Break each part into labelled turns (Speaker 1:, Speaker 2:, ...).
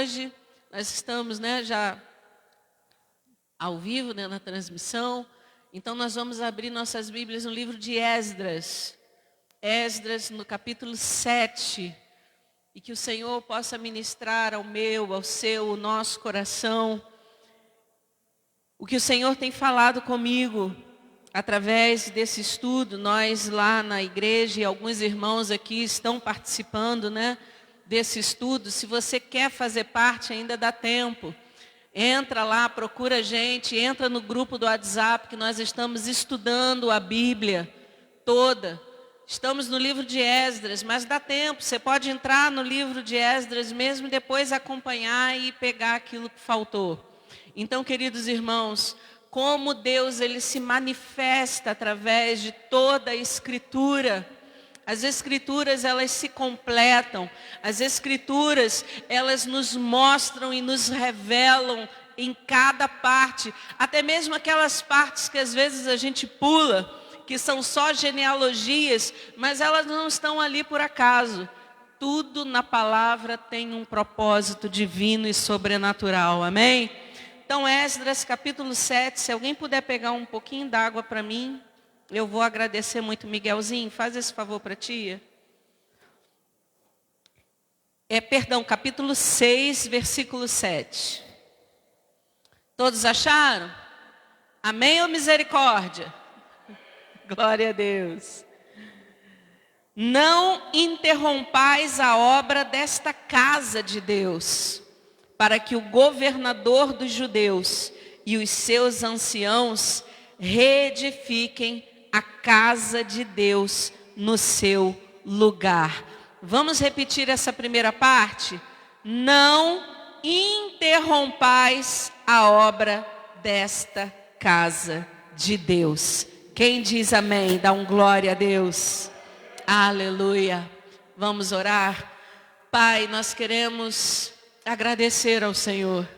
Speaker 1: Hoje nós estamos, já ao vivo, na transmissão. Então nós vamos abrir nossas Bíblias no livro de Esdras. Esdras no capítulo 7. E que o Senhor possa ministrar ao meu, ao seu, ao nosso coração o que o Senhor tem falado comigo através desse estudo. Nós lá na igreja e alguns irmãos aqui estão participando, desse estudo. Se você quer fazer parte, ainda dá tempo. Entra lá, procura a gente, entra no grupo do WhatsApp que nós estamos estudando a Bíblia toda. Estamos no livro de Esdras, mas dá tempo. Você pode entrar no livro de Esdras mesmo e depois acompanhar e pegar aquilo que faltou. Então, queridos irmãos, como Deus ele se manifesta através de toda a Escritura. As Escrituras, elas se completam. As Escrituras, elas nos mostram e nos revelam em cada parte. Até mesmo aquelas partes que às vezes a gente pula, que são só genealogias, mas elas não estão ali por acaso. Tudo na palavra tem um propósito divino e sobrenatural. Amém? Então, Esdras capítulo 7, se alguém puder pegar um pouquinho d'água para mim, eu vou agradecer muito. Miguelzinho, faz esse favor para a tia. Capítulo 6, versículo 7. Todos acharam? Amém ou misericórdia? Glória a Deus. Não interrompais a obra desta casa de Deus, para que o governador dos judeus e os seus anciãos reedifiquem a casa de Deus no seu lugar. Vamos repetir essa primeira parte? Não interrompais a obra desta casa de Deus. Quem diz amém? Dá um glória a Deus. Aleluia. Vamos orar. Pai, nós queremos agradecer ao Senhor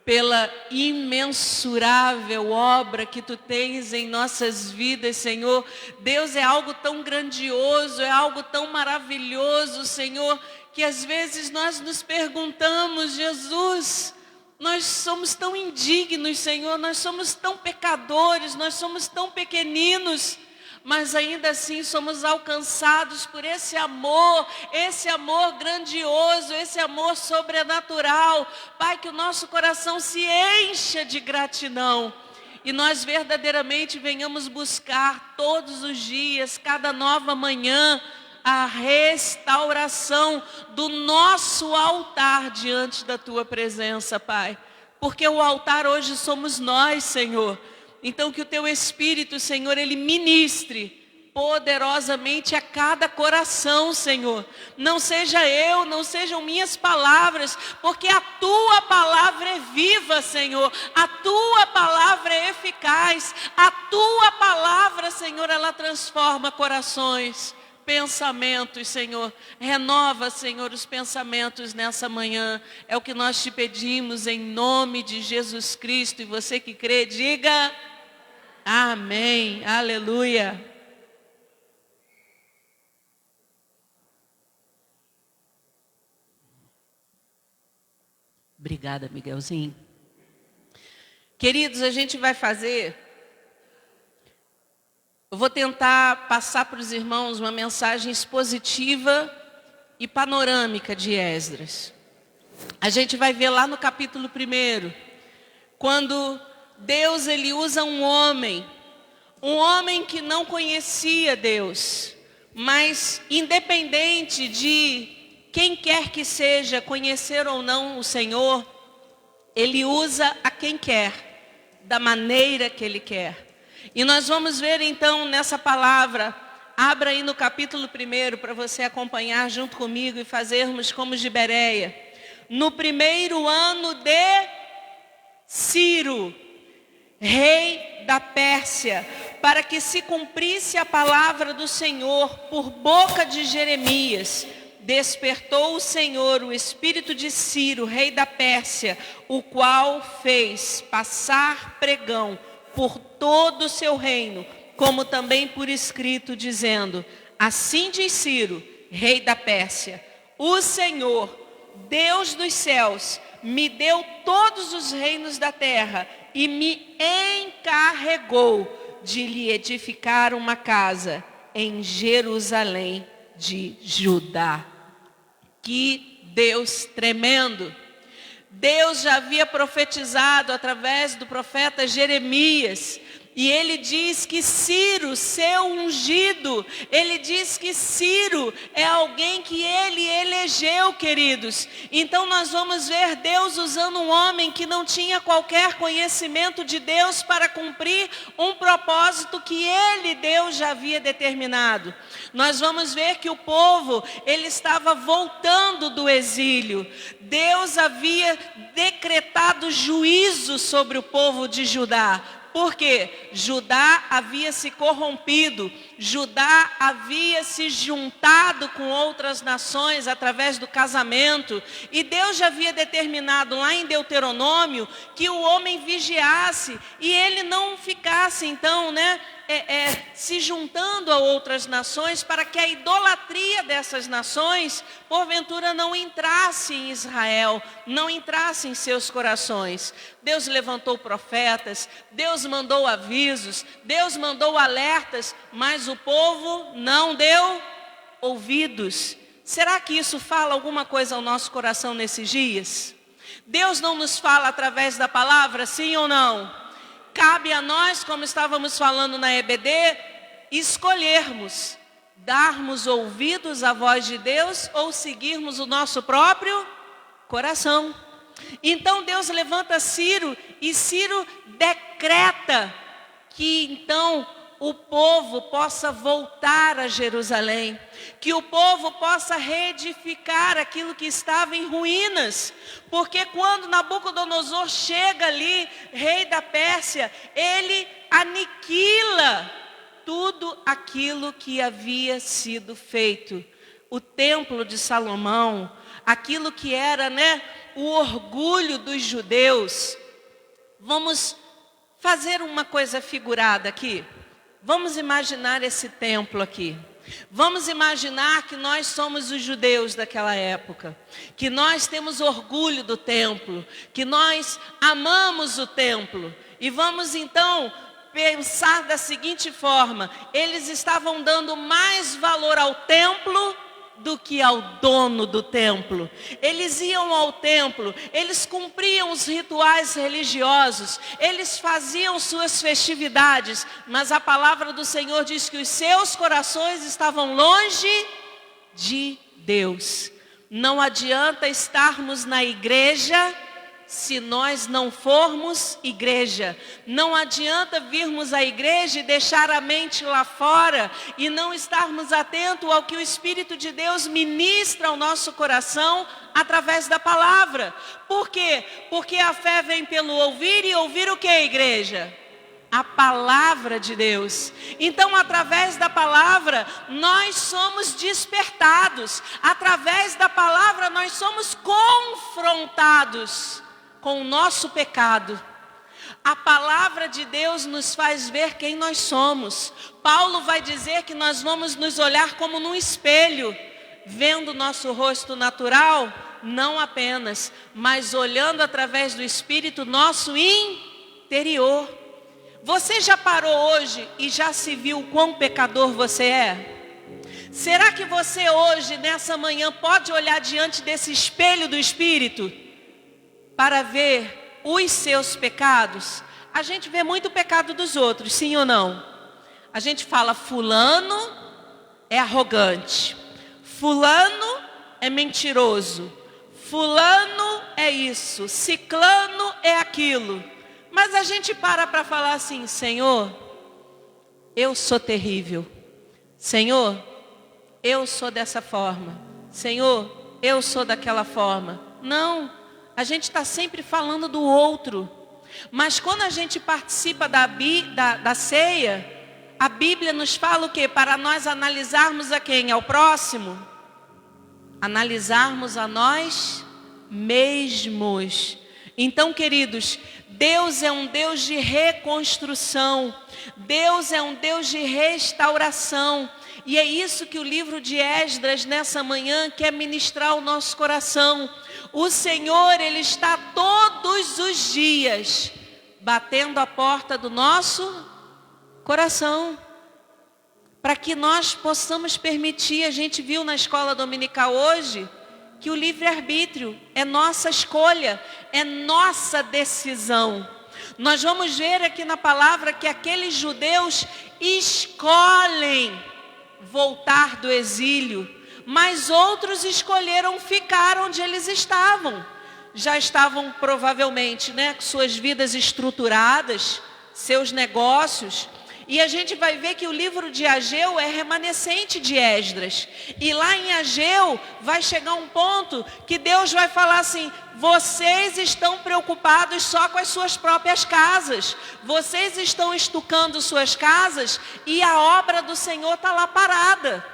Speaker 1: pela imensurável obra que Tu tens em nossas vidas, Senhor. Deus, é algo tão grandioso, é algo tão maravilhoso, Senhor, que às vezes nós nos perguntamos, Jesus, nós somos tão indignos, Senhor, nós somos tão pecadores, nós somos tão pequeninos, mas ainda assim somos alcançados por esse amor grandioso, esse amor sobrenatural. Pai, que o nosso coração se encha de gratidão e nós verdadeiramente venhamos buscar todos os dias, cada nova manhã, a restauração do nosso altar diante da Tua presença, Pai. Porque o altar hoje somos nós, Senhor. Então que o Teu Espírito, Senhor, Ele ministre poderosamente a cada coração, Senhor. Não seja eu, não sejam minhas palavras, porque a Tua palavra é viva, Senhor. A Tua palavra é eficaz. A Tua palavra, Senhor, ela transforma corações, pensamentos, Senhor. Renova, Senhor, os pensamentos nessa manhã. É o que nós Te pedimos em nome de Jesus Cristo. E você que crê, diga amém. Aleluia. Obrigada, Miguelzinho. Queridos, a gente vai fazer... Eu vou tentar passar para os irmãos uma mensagem expositiva e panorâmica de Esdras. A gente vai ver lá no capítulo 1, quando Deus ele usa um homem que não conhecia Deus, mas independente de quem quer que seja conhecer ou não o Senhor, Ele usa a quem quer, da maneira que Ele quer. E nós vamos ver então nessa palavra, abra aí no capítulo 1 para você acompanhar junto comigo e fazermos como de Bereia. No 1º ano de Ciro, rei da Pérsia, para que se cumprisse a palavra do Senhor por boca de Jeremias, despertou o Senhor o espírito de Ciro, rei da Pérsia, o qual fez passar pregão por todo o seu reino, como também por escrito, dizendo: assim diz Ciro, rei da Pérsia, o Senhor, Deus dos céus me deu todos os reinos da terra e me encarregou de lhe edificar uma casa em Jerusalém de Judá. Que Deus tremendo! Deus já havia profetizado através do profeta Jeremias, e ele diz que Ciro, seu ungido, ele diz que Ciro é alguém que ele elegeu, queridos. Então nós vamos ver Deus usando um homem que não tinha qualquer conhecimento de Deus para cumprir um propósito que ele, Deus, já havia determinado. Nós vamos ver que o povo, ele estava voltando do exílio. Deus havia decretado juízo sobre o povo de Judá. Porque Judá havia se corrompido, Judá havia se juntado com outras nações através do casamento. E Deus já havia determinado lá em Deuteronômio que o homem vigiasse e ele não ficasse então, se juntando a outras nações, para que a idolatria dessas nações, porventura, não entrasse em Israel, não entrasse em seus corações. Deus levantou profetas, Deus mandou avisos, Deus mandou alertas, mas o povo não deu ouvidos. Será que isso fala alguma coisa ao nosso coração nesses dias? Deus não nos fala através da palavra, sim ou não? Cabe a nós, como estávamos falando na EBD, escolhermos, darmos ouvidos à voz de Deus ou seguirmos o nosso próprio coração. Então Deus levanta Ciro e Ciro decreta que então o povo possa voltar a Jerusalém, que o povo possa reedificar aquilo que estava em ruínas, porque quando Nabucodonosor chega ali, rei da Pérsia, ele aniquila tudo aquilo que havia sido feito. O templo de Salomão, aquilo que era, o orgulho dos judeus. Vamos fazer uma coisa figurada aqui. Vamos imaginar esse templo aqui. Vamos imaginar que nós somos os judeus daquela época, que nós temos orgulho do templo, que nós amamos o templo. E vamos então pensar da seguinte forma: eles estavam dando mais valor ao templo do que ao dono do templo. Eles iam ao templo, eles cumpriam os rituais religiosos, eles faziam suas festividades, mas a palavra do Senhor diz que os seus corações estavam longe de Deus. Não adianta estarmos na igreja se nós não formos igreja. Não adianta virmos à igreja e deixar a mente lá fora e não estarmos atentos ao que o Espírito de Deus ministra ao nosso coração através da palavra. Por quê? Porque a fé vem pelo ouvir, e ouvir o que, igreja? A palavra de Deus. Então, através da palavra, nós somos despertados. Através da palavra, nós somos confrontados com o nosso pecado. A palavra de Deus nos faz ver quem nós somos. Paulo vai dizer que nós vamos nos olhar como num espelho, vendo o nosso rosto natural, não apenas, mas olhando através do Espírito nosso interior. Você já parou hoje e já se viu quão pecador você é? Será que você hoje, nessa manhã, pode olhar diante desse espelho do Espírito para ver os seus pecados? A gente vê muito o pecado dos outros, sim ou não? A gente fala, fulano é arrogante, fulano é mentiroso, fulano é isso, ciclano é aquilo. Mas a gente para falar assim, Senhor, eu sou terrível. Senhor, eu sou dessa forma. Senhor, eu sou daquela forma. Não. A gente está sempre falando do outro. Mas quando a gente participa da ceia, a Bíblia nos fala o quê? Para nós analisarmos a quem? Ao próximo? Analisarmos a nós mesmos. Então, queridos, Deus é um Deus de reconstrução. Deus é um Deus de restauração. E é isso que o livro de Esdras nessa manhã quer ministrar ao nosso coração. O Senhor, Ele está todos os dias batendo a porta do nosso coração, para que nós possamos permitir. A gente viu na escola dominical hoje que o livre-arbítrio é nossa escolha, é nossa decisão. Nós vamos ver aqui na palavra que aqueles judeus escolhem voltar do exílio, mas outros escolheram ficar onde eles estavam. Já estavam provavelmente, com suas vidas estruturadas, seus negócios. E a gente vai ver que o livro de Ageu é remanescente de Esdras. E lá em Ageu vai chegar um ponto que Deus vai falar assim: vocês estão preocupados só com as suas próprias casas. Vocês estão estucando suas casas e a obra do Senhor está lá parada.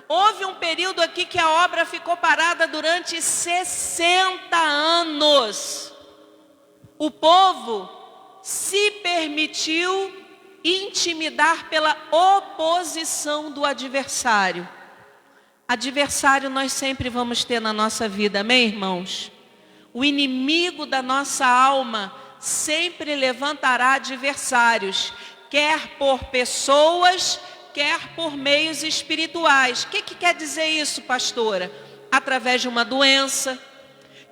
Speaker 1: Houve um período aqui que a obra ficou parada durante 60 anos. O povo se permitiu intimidar pela oposição do adversário. Adversário nós sempre vamos ter na nossa vida, amém, irmãos? O inimigo da nossa alma sempre levantará adversários, quer por pessoas, quer por meios espirituais. O que quer dizer isso, pastora? Através de uma doença,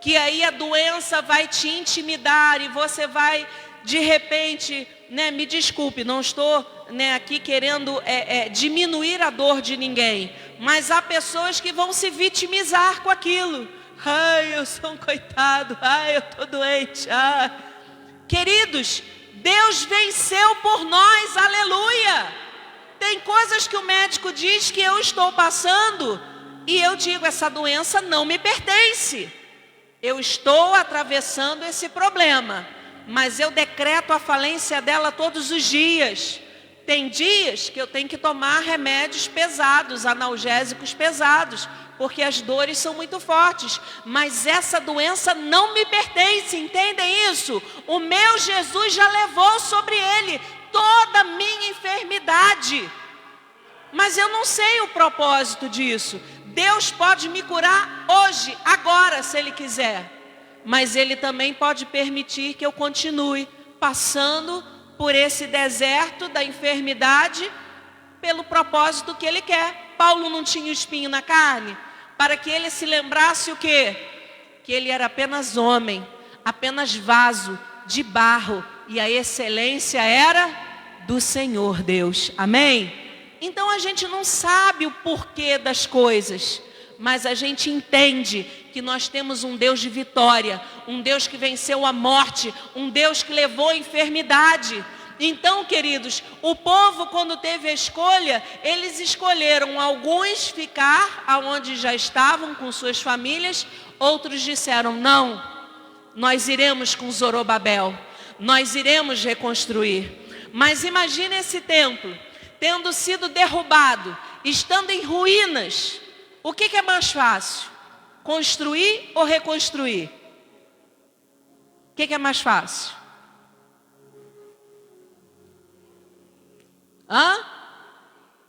Speaker 1: que aí a doença vai te intimidar e você vai, de repente, me desculpe, não estou aqui querendo diminuir a dor de ninguém, mas há pessoas que vão se vitimizar com aquilo. Ai, eu sou um coitado, ai, eu estou doente. Ai. Queridos, Deus venceu por nós, aleluia. Tem coisas que o médico diz que eu estou passando e eu digo: essa doença não me pertence. Eu estou atravessando esse problema, mas eu decreto a falência dela todos os dias. Tem dias que eu tenho que tomar remédios pesados, analgésicos pesados, porque as dores são muito fortes. Mas essa doença não me pertence, entendem isso? O meu Jesus já levou sobre ele toda a minha enfermidade. Mas eu não sei o propósito disso. Deus pode me curar hoje, agora, se Ele quiser. Mas Ele também pode permitir que eu continue passando por esse deserto da enfermidade, pelo propósito que Ele quer. Paulo não tinha o espinho na carne, para que ele se lembrasse o quê? Que ele era apenas homem, apenas vaso de barro, e a excelência era do Senhor Deus. Amém? Então a gente não sabe o porquê das coisas, mas a gente entende que nós temos um Deus de vitória, um Deus que venceu a morte, um Deus que levou a enfermidade. Então, queridos, o povo, quando teve a escolha, eles escolheram alguns ficar aonde já estavam com suas famílias, outros disseram: não, nós iremos com Zorobabel, nós iremos reconstruir. Mas imagine esse templo tendo sido derrubado, estando em ruínas. O que é mais fácil? Construir ou reconstruir? O que é mais fácil?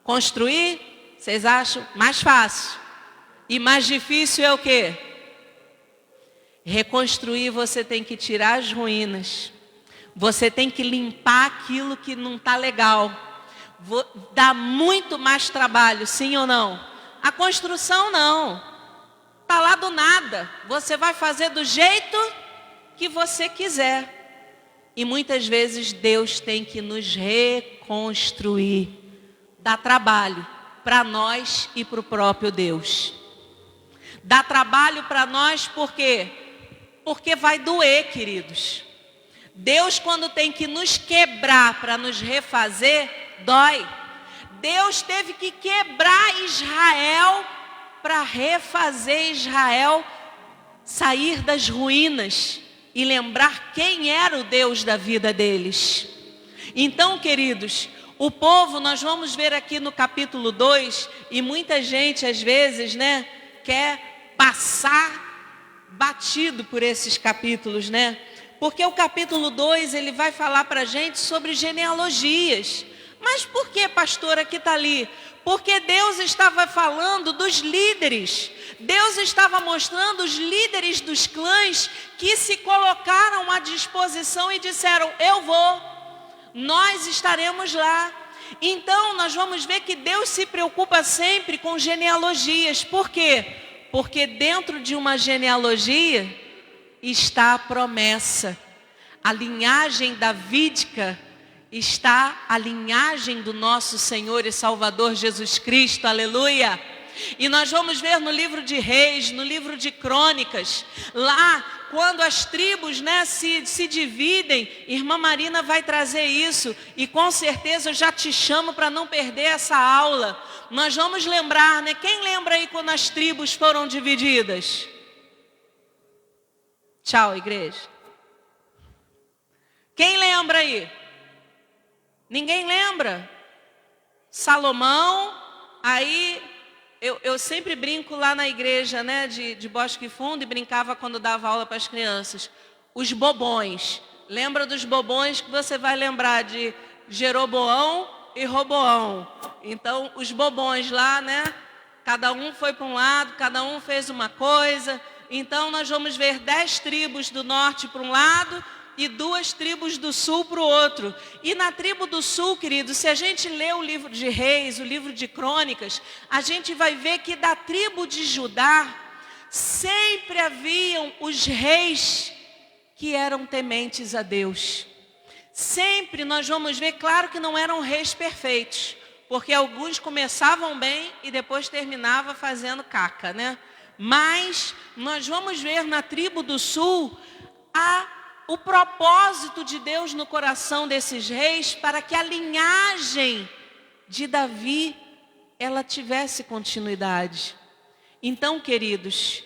Speaker 1: Construir, vocês acham mais fácil? E mais difícil é o quê? Reconstruir, você tem que tirar as ruínas. Você tem que limpar aquilo que não está legal. Dá muito mais trabalho, sim ou não? A construção não. Está lá do nada. Você vai fazer do jeito que você quiser. E muitas vezes Deus tem que nos reconstruir. Dá trabalho para nós e para o próprio Deus. Dá trabalho para nós por quê? Porque vai doer, queridos. Deus, quando tem que nos quebrar para nos refazer, dói. Deus teve que quebrar Israel para refazer Israel sair das ruínas e lembrar quem era o Deus da vida deles. Então, queridos, o povo, nós vamos ver aqui no capítulo 2, e muita gente às vezes, quer passar batido por esses capítulos, Porque o capítulo 2, ele vai falar para a gente sobre genealogias. Mas por que, pastora, que está ali? Porque Deus estava falando dos líderes. Deus estava mostrando os líderes dos clãs que se colocaram à disposição e disseram, eu vou, nós estaremos lá. Então nós vamos ver que Deus se preocupa sempre com genealogias. Por quê? Porque dentro de uma genealogia está a promessa. A linhagem davídica está a linhagem do nosso Senhor e Salvador Jesus Cristo, aleluia. E nós vamos ver no livro de Reis, no livro de Crônicas, lá quando as tribos, né, se dividem, irmã Marina vai trazer isso, e com certeza eu já te chamo para não perder essa aula. Nós vamos lembrar, né? Quem lembra aí quando as tribos foram divididas? Tchau, igreja. Quem lembra aí? Ninguém lembra? Salomão, aí eu sempre brinco lá na igreja, né, de Bosque Fundo, e brincava quando dava aula para as crianças. Os bobões. Lembra dos bobões que você vai lembrar de Jeroboão e Roboão. Então, os bobões lá, né, cada um foi para um lado, cada um fez uma coisa. Então, nós vamos ver 10 tribos do norte para um lado e 2 tribos do sul para o outro. E na tribo do sul, querido, se a gente lê o livro de Reis, o livro de Crônicas, a gente vai ver que da tribo de Judá, sempre haviam os reis que eram tementes a Deus. Sempre nós vamos ver, claro que não eram reis perfeitos, porque alguns começavam bem e depois terminavam fazendo caca, né? Mas nós vamos ver na tribo do sul o propósito de Deus no coração desses reis para que a linhagem de Davi, ela tivesse continuidade. Então, queridos,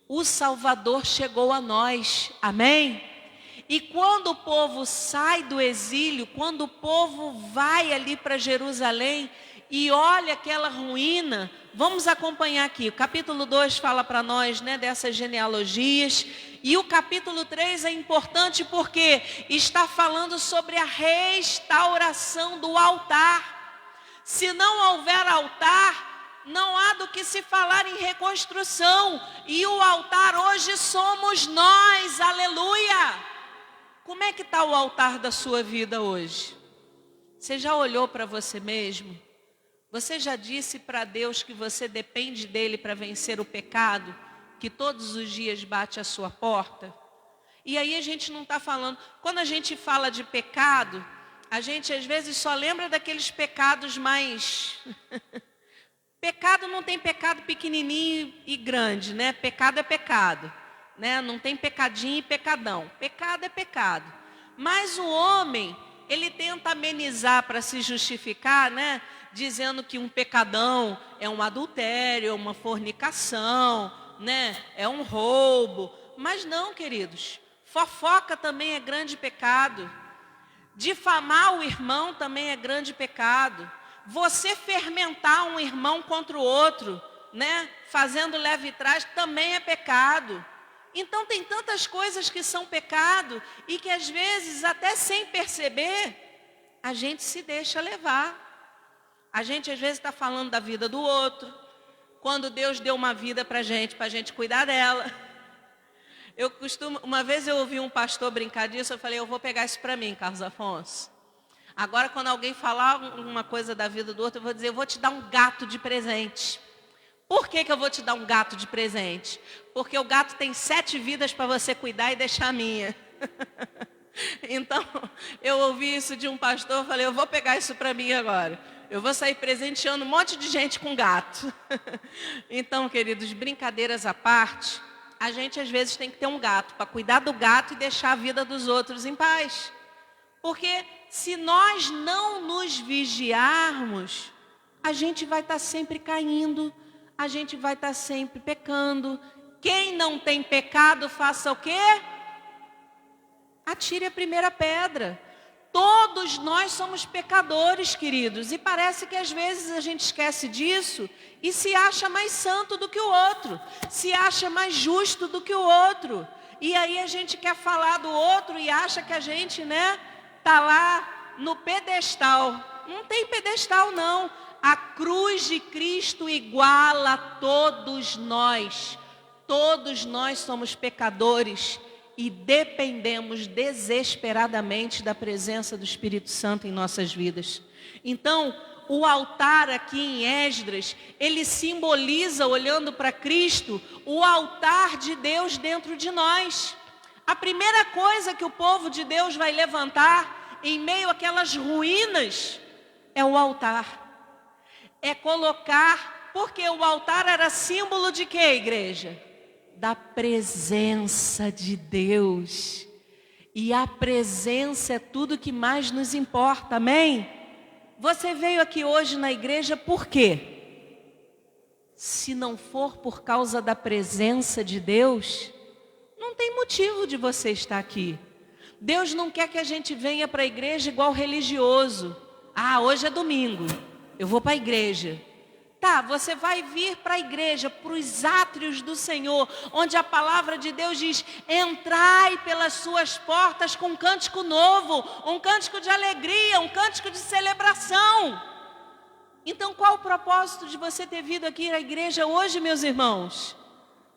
Speaker 1: o Salvador chegou a nós, amém? E quando o povo sai do exílio, quando o povo vai ali para Jerusalém e olha aquela ruína, vamos acompanhar aqui. O capítulo 2 fala para nós, né, dessas genealogias. E o capítulo 3 é importante porque está falando sobre a restauração do altar. Se não houver altar, não há do que se falar em reconstrução. E o altar hoje somos nós, aleluia! Como é que está o altar da sua vida hoje? Você já olhou para você mesmo? Você já disse para Deus que você depende dele para vencer o pecado, que todos os dias bate à sua porta? E aí a gente não está falando, quando a gente fala de pecado, a gente às vezes só lembra daqueles pecados mais... Pecado não tem pecado pequenininho e grande, né? Pecado é pecado, né? Não tem pecadinho e pecadão. Pecado é pecado. Mas o homem, ele tenta amenizar para se justificar, né? Dizendo que um pecadão é um adultério, é uma fornicação, né? É um roubo. Mas não, queridos. Fofoca também é grande pecado. Difamar o irmão também é grande pecado. Você fermentar um irmão contra o outro, né? Fazendo leve trás, também é pecado. Então tem tantas coisas que são pecado e que às vezes, até sem perceber, a gente se deixa levar. A gente às vezes está falando da vida do outro, quando Deus deu uma vida para a gente cuidar dela. Uma vez eu ouvi um pastor brincar disso, eu falei, eu vou pegar isso para mim, Carlos Afonso. Agora, quando alguém falar uma coisa da vida do outro, eu vou dizer, eu vou te dar um gato de presente. Por que eu vou te dar um gato de presente? Porque o gato tem 7 vidas para você cuidar e deixar a minha. Então, eu ouvi isso de um pastor, eu falei, eu vou pegar isso para mim agora. Eu vou sair presenteando um monte de gente com gato. Então, queridos, brincadeiras à parte, a gente às vezes tem que ter um gato para cuidar do gato e deixar a vida dos outros em paz. Porque se nós não nos vigiarmos, a gente vai estar sempre caindo, a gente vai estar sempre pecando. Quem não tem pecado, faça o quê? Atire a primeira pedra. Todos nós somos pecadores, queridos, e parece que às vezes a gente esquece disso e se acha mais santo do que o outro, se acha mais justo do que o outro. E aí a gente quer falar do outro e acha que a gente, né, está lá no pedestal. Não tem pedestal, não. A cruz de Cristo iguala todos nós. Todos nós somos pecadores e dependemos desesperadamente da presença do Espírito Santo em nossas vidas. Então, o altar aqui em Esdras, ele simboliza, olhando para Cristo, o altar de Deus dentro de nós. A primeira coisa que o povo de Deus vai levantar em meio àquelas ruínas é o altar. É colocar, porque o altar era símbolo de quê, igreja? Da presença de Deus. E a presença é tudo que mais nos importa, amém? Você veio aqui hoje na igreja por quê? Se não for por causa da presença de Deus, não tem motivo de você estar aqui. Deus não quer que a gente venha para a igreja igual religioso. Ah, hoje é domingo, eu vou para a igreja. Tá, você vai vir para a igreja, para os átrios do Senhor, onde a palavra de Deus diz: entrai pelas suas portas com um cântico novo, um cântico de alegria, um cântico de celebração. Então qual o propósito de você ter vindo aqui à igreja hoje, meus irmãos?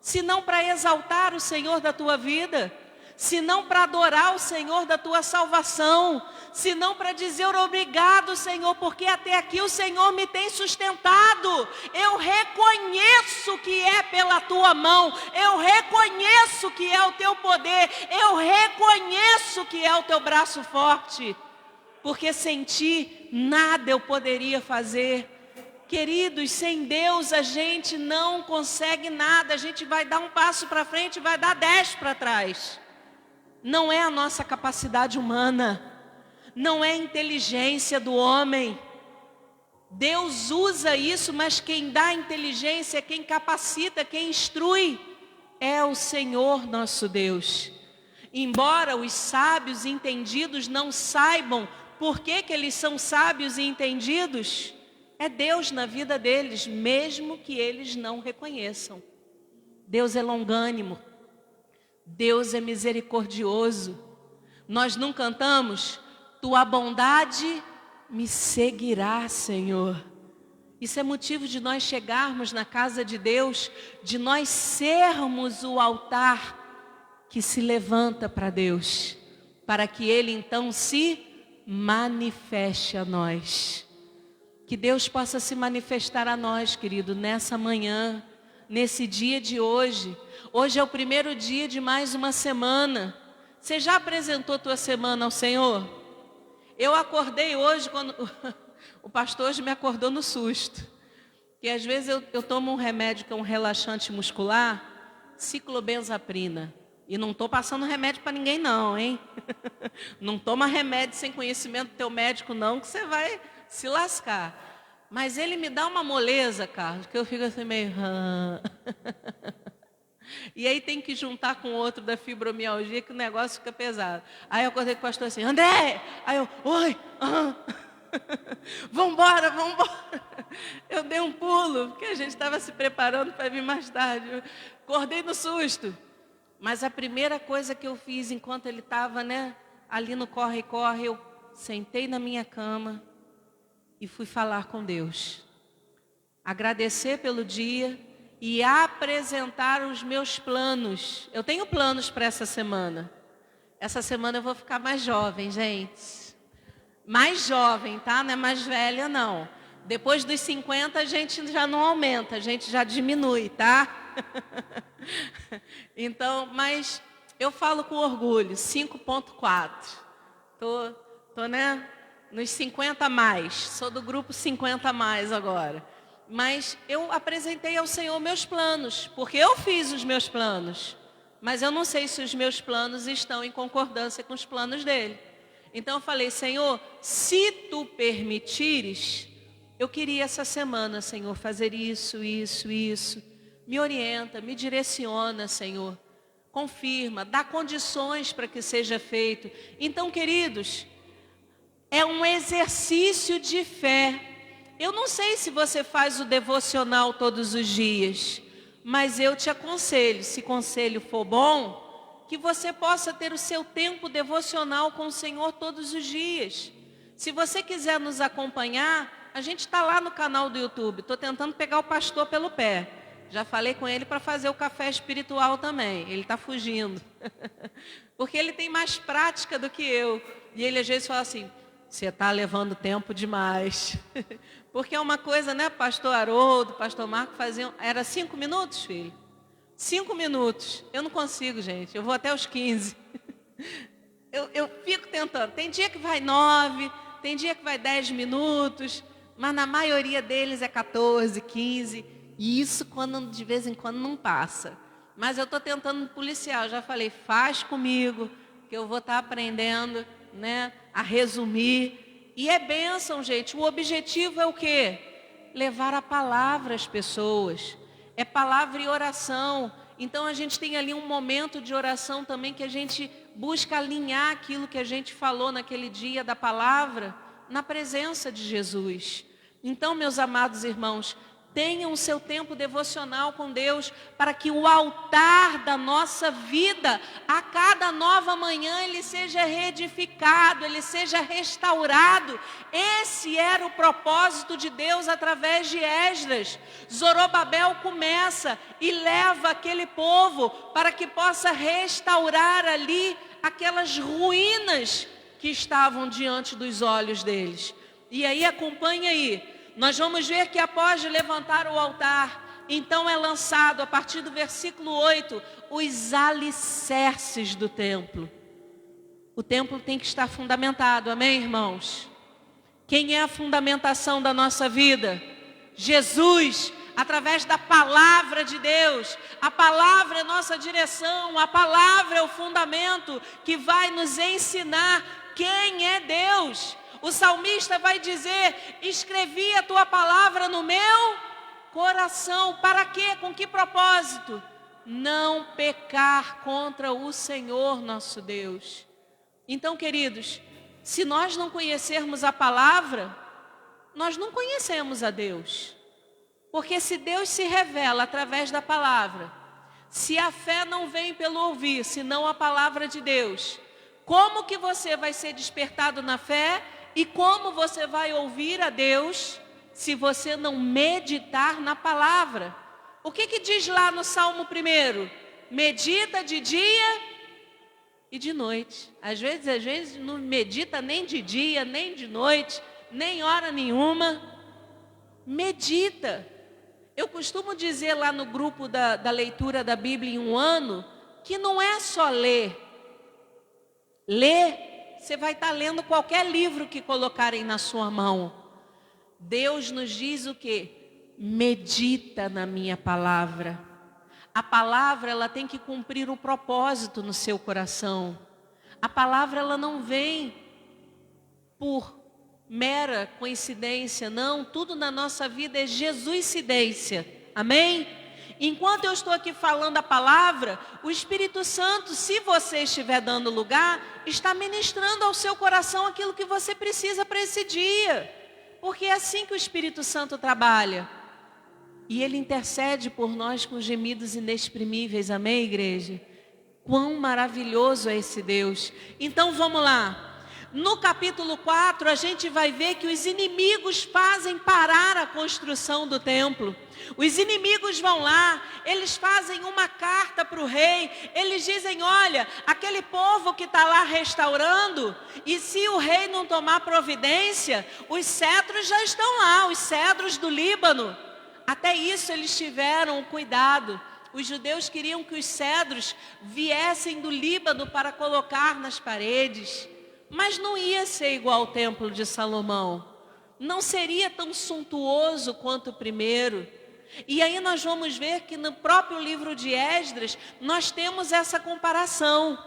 Speaker 1: Se não para exaltar o Senhor da tua vida, se não para adorar o Senhor da tua salvação, se não para dizer obrigado, Senhor, porque até aqui o Senhor me tem sustentado. Eu reconheço que é pela tua mão, eu reconheço que é o teu poder, eu reconheço que é o teu braço forte, porque sem ti nada eu poderia fazer. Queridos, sem Deus a gente não consegue nada, a gente vai dar um passo para frente e vai dar 10 para trás. Não é a nossa capacidade humana, não é a inteligência do homem. Deus usa isso, mas quem dá inteligência, quem capacita, quem instrui, é o Senhor nosso Deus. Embora os sábios e entendidos não saibam por que eles são sábios e entendidos, é Deus na vida deles, mesmo que eles não reconheçam. Deus é longânimo. Deus é misericordioso. Nós não cantamos: tua bondade me seguirá, Senhor. Isso é motivo de nós chegarmos na casa de Deus, de nós sermos o altar que se levanta para Deus, para que Ele então se manifeste a nós. Que Deus possa se manifestar a nós, querido, nessa manhã, nesse dia de hoje. Hoje é o primeiro dia de mais uma semana. Você já apresentou tua semana ao Senhor? Eu acordei hoje, quando o pastor hoje me acordou no susto. Que às vezes eu tomo um remédio que é um relaxante muscular, ciclobenzaprina. E não estou passando remédio para ninguém não, hein? Não toma remédio sem conhecimento do teu médico não, que você vai se lascar. Mas ele me dá uma moleza, Carlos, que eu fico assim meio... E aí tem que juntar com outro da fibromialgia, que o negócio fica pesado. Aí eu acordei com o pastor assim: André! Aí eu: oi! Vambora! Eu dei um pulo, porque a gente estava se preparando para vir mais tarde. Eu acordei no susto. Mas a primeira coisa que eu fiz enquanto ele estava, ali no corre-corre, eu sentei na minha cama e fui falar com Deus. Agradecer pelo dia e apresentar os meus planos. Eu tenho planos para essa semana. Essa semana eu vou ficar mais jovem, gente. Mais jovem, tá? Não é mais velha, não. Depois dos 50 a gente já não aumenta, a gente já diminui, tá? Então, mas eu falo com orgulho, 5.4. Tô, nos 50 a mais. Sou do grupo 50 a mais agora. Mas eu apresentei ao Senhor meus planos, porque eu fiz os meus planos. Mas eu não sei se os meus planos estão em concordância com os planos dele. Então eu falei: Senhor, se tu permitires, eu queria essa semana, Senhor, fazer isso. Me orienta, me direciona, Senhor. Confirma, dá condições para que seja feito. Então, queridos, é um exercício de fé. Eu não sei se você faz o devocional todos os dias, mas eu te aconselho, se conselho for bom, que você possa ter o seu tempo devocional com o Senhor todos os dias. Se você quiser nos acompanhar, a gente está lá no canal do YouTube. Estou tentando pegar o pastor pelo pé. Já falei com ele para fazer o café espiritual também. Ele está fugindo. Porque ele tem mais prática do que eu. E ele às vezes fala assim, você está levando tempo demais. Porque é uma coisa, né? Pastor Haroldo, pastor Marco faziam... Era 5 minutos, filho? 5 minutos. Eu não consigo, gente. Eu vou até os 15. Eu fico tentando. Tem dia que vai 9, tem dia que vai 10 minutos. Mas na maioria deles é 14, 15. E isso quando de vez em quando não passa. Mas eu estou tentando policiar. Eu já falei, faz comigo, que eu vou estar aprendendo, né, a resumir. E é bênção, gente. O objetivo é o quê? Levar a palavra às pessoas. É palavra e oração. Então a gente tem ali um momento de oração também que a gente busca alinhar aquilo que a gente falou naquele dia da palavra na presença de Jesus. Então, meus amados irmãos, tenham o seu tempo devocional com Deus, para que o altar da nossa vida, a cada nova manhã, ele seja reedificado, ele seja restaurado. Esse era o propósito de Deus através de Esdras. Zorobabel começa e leva aquele povo para que possa restaurar ali aquelas ruínas que estavam diante dos olhos deles. E aí, acompanha aí. Nós vamos ver que após de levantar o altar, então é lançado, a partir do versículo 8, os alicerces do templo. O templo tem que estar fundamentado, amém, irmãos? Quem é a fundamentação da nossa vida? Jesus, através da palavra de Deus. A palavra é nossa direção, a palavra é o fundamento que vai nos ensinar quem é Deus. O salmista vai dizer, escrevi a tua palavra no meu coração. Para quê? Com que propósito? Não pecar contra o Senhor nosso Deus. Então, queridos, se nós não conhecermos a palavra, nós não conhecemos a Deus. Porque se Deus se revela através da palavra, se a fé não vem pelo ouvir, senão a palavra de Deus, como que você vai ser despertado na fé? E como você vai ouvir a Deus se você não meditar na palavra? O que diz lá no Salmo 1? Medita de dia e de noite. Às vezes não medita nem de dia, nem de noite, nem hora nenhuma. Medita. Eu costumo dizer lá no grupo da leitura da Bíblia em um ano, que não é só ler. Ler. Você vai estar lendo qualquer livro que colocarem na sua mão. Deus nos diz o quê? Medita na minha palavra. A palavra, ela tem que cumprir o propósito no seu coração. A palavra, ela não vem por mera coincidência, não. Tudo na nossa vida é Jesuscidência. Amém? Enquanto eu estou aqui falando a palavra, o Espírito Santo, se você estiver dando lugar, está ministrando ao seu coração aquilo que você precisa para esse dia. Porque é assim que o Espírito Santo trabalha. E ele intercede por nós com gemidos inexprimíveis. Amém, igreja? Quão maravilhoso é esse Deus. Então vamos lá. No capítulo 4, a gente vai ver que os inimigos fazem parar a construção do templo. Os inimigos vão lá, eles fazem uma carta para o rei. Eles dizem, olha, aquele povo que está lá restaurando, e se o rei não tomar providência, os cedros já estão lá, os cedros do Líbano. Até isso eles tiveram cuidado. Os judeus queriam que os cedros viessem do Líbano para colocar nas paredes. Mas não ia ser igual ao templo de Salomão. Não seria tão suntuoso quanto o primeiro. E aí nós vamos ver que no próprio livro de Esdras, nós temos essa comparação.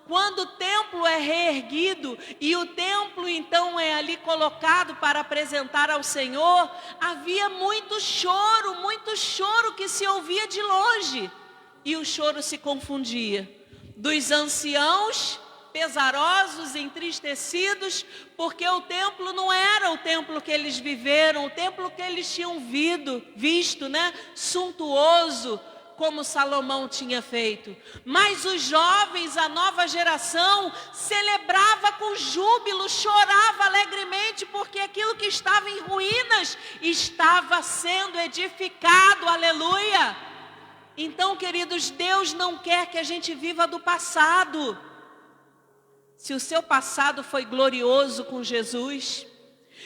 Speaker 1: Quando o templo é reerguido e o templo então é ali colocado para apresentar ao Senhor, havia muito choro que se ouvia de longe. E o choro se confundia dos anciãos pesarosos, entristecidos, porque o templo não era o templo que eles viveram, o templo que eles tinham visto, né? Suntuoso, como Salomão tinha feito. Mas os jovens, a nova geração, celebrava com júbilo, chorava alegremente, porque aquilo que estava em ruínas estava sendo edificado, aleluia. Então, queridos, Deus não quer que a gente viva do passado. Se o seu passado foi glorioso com Jesus,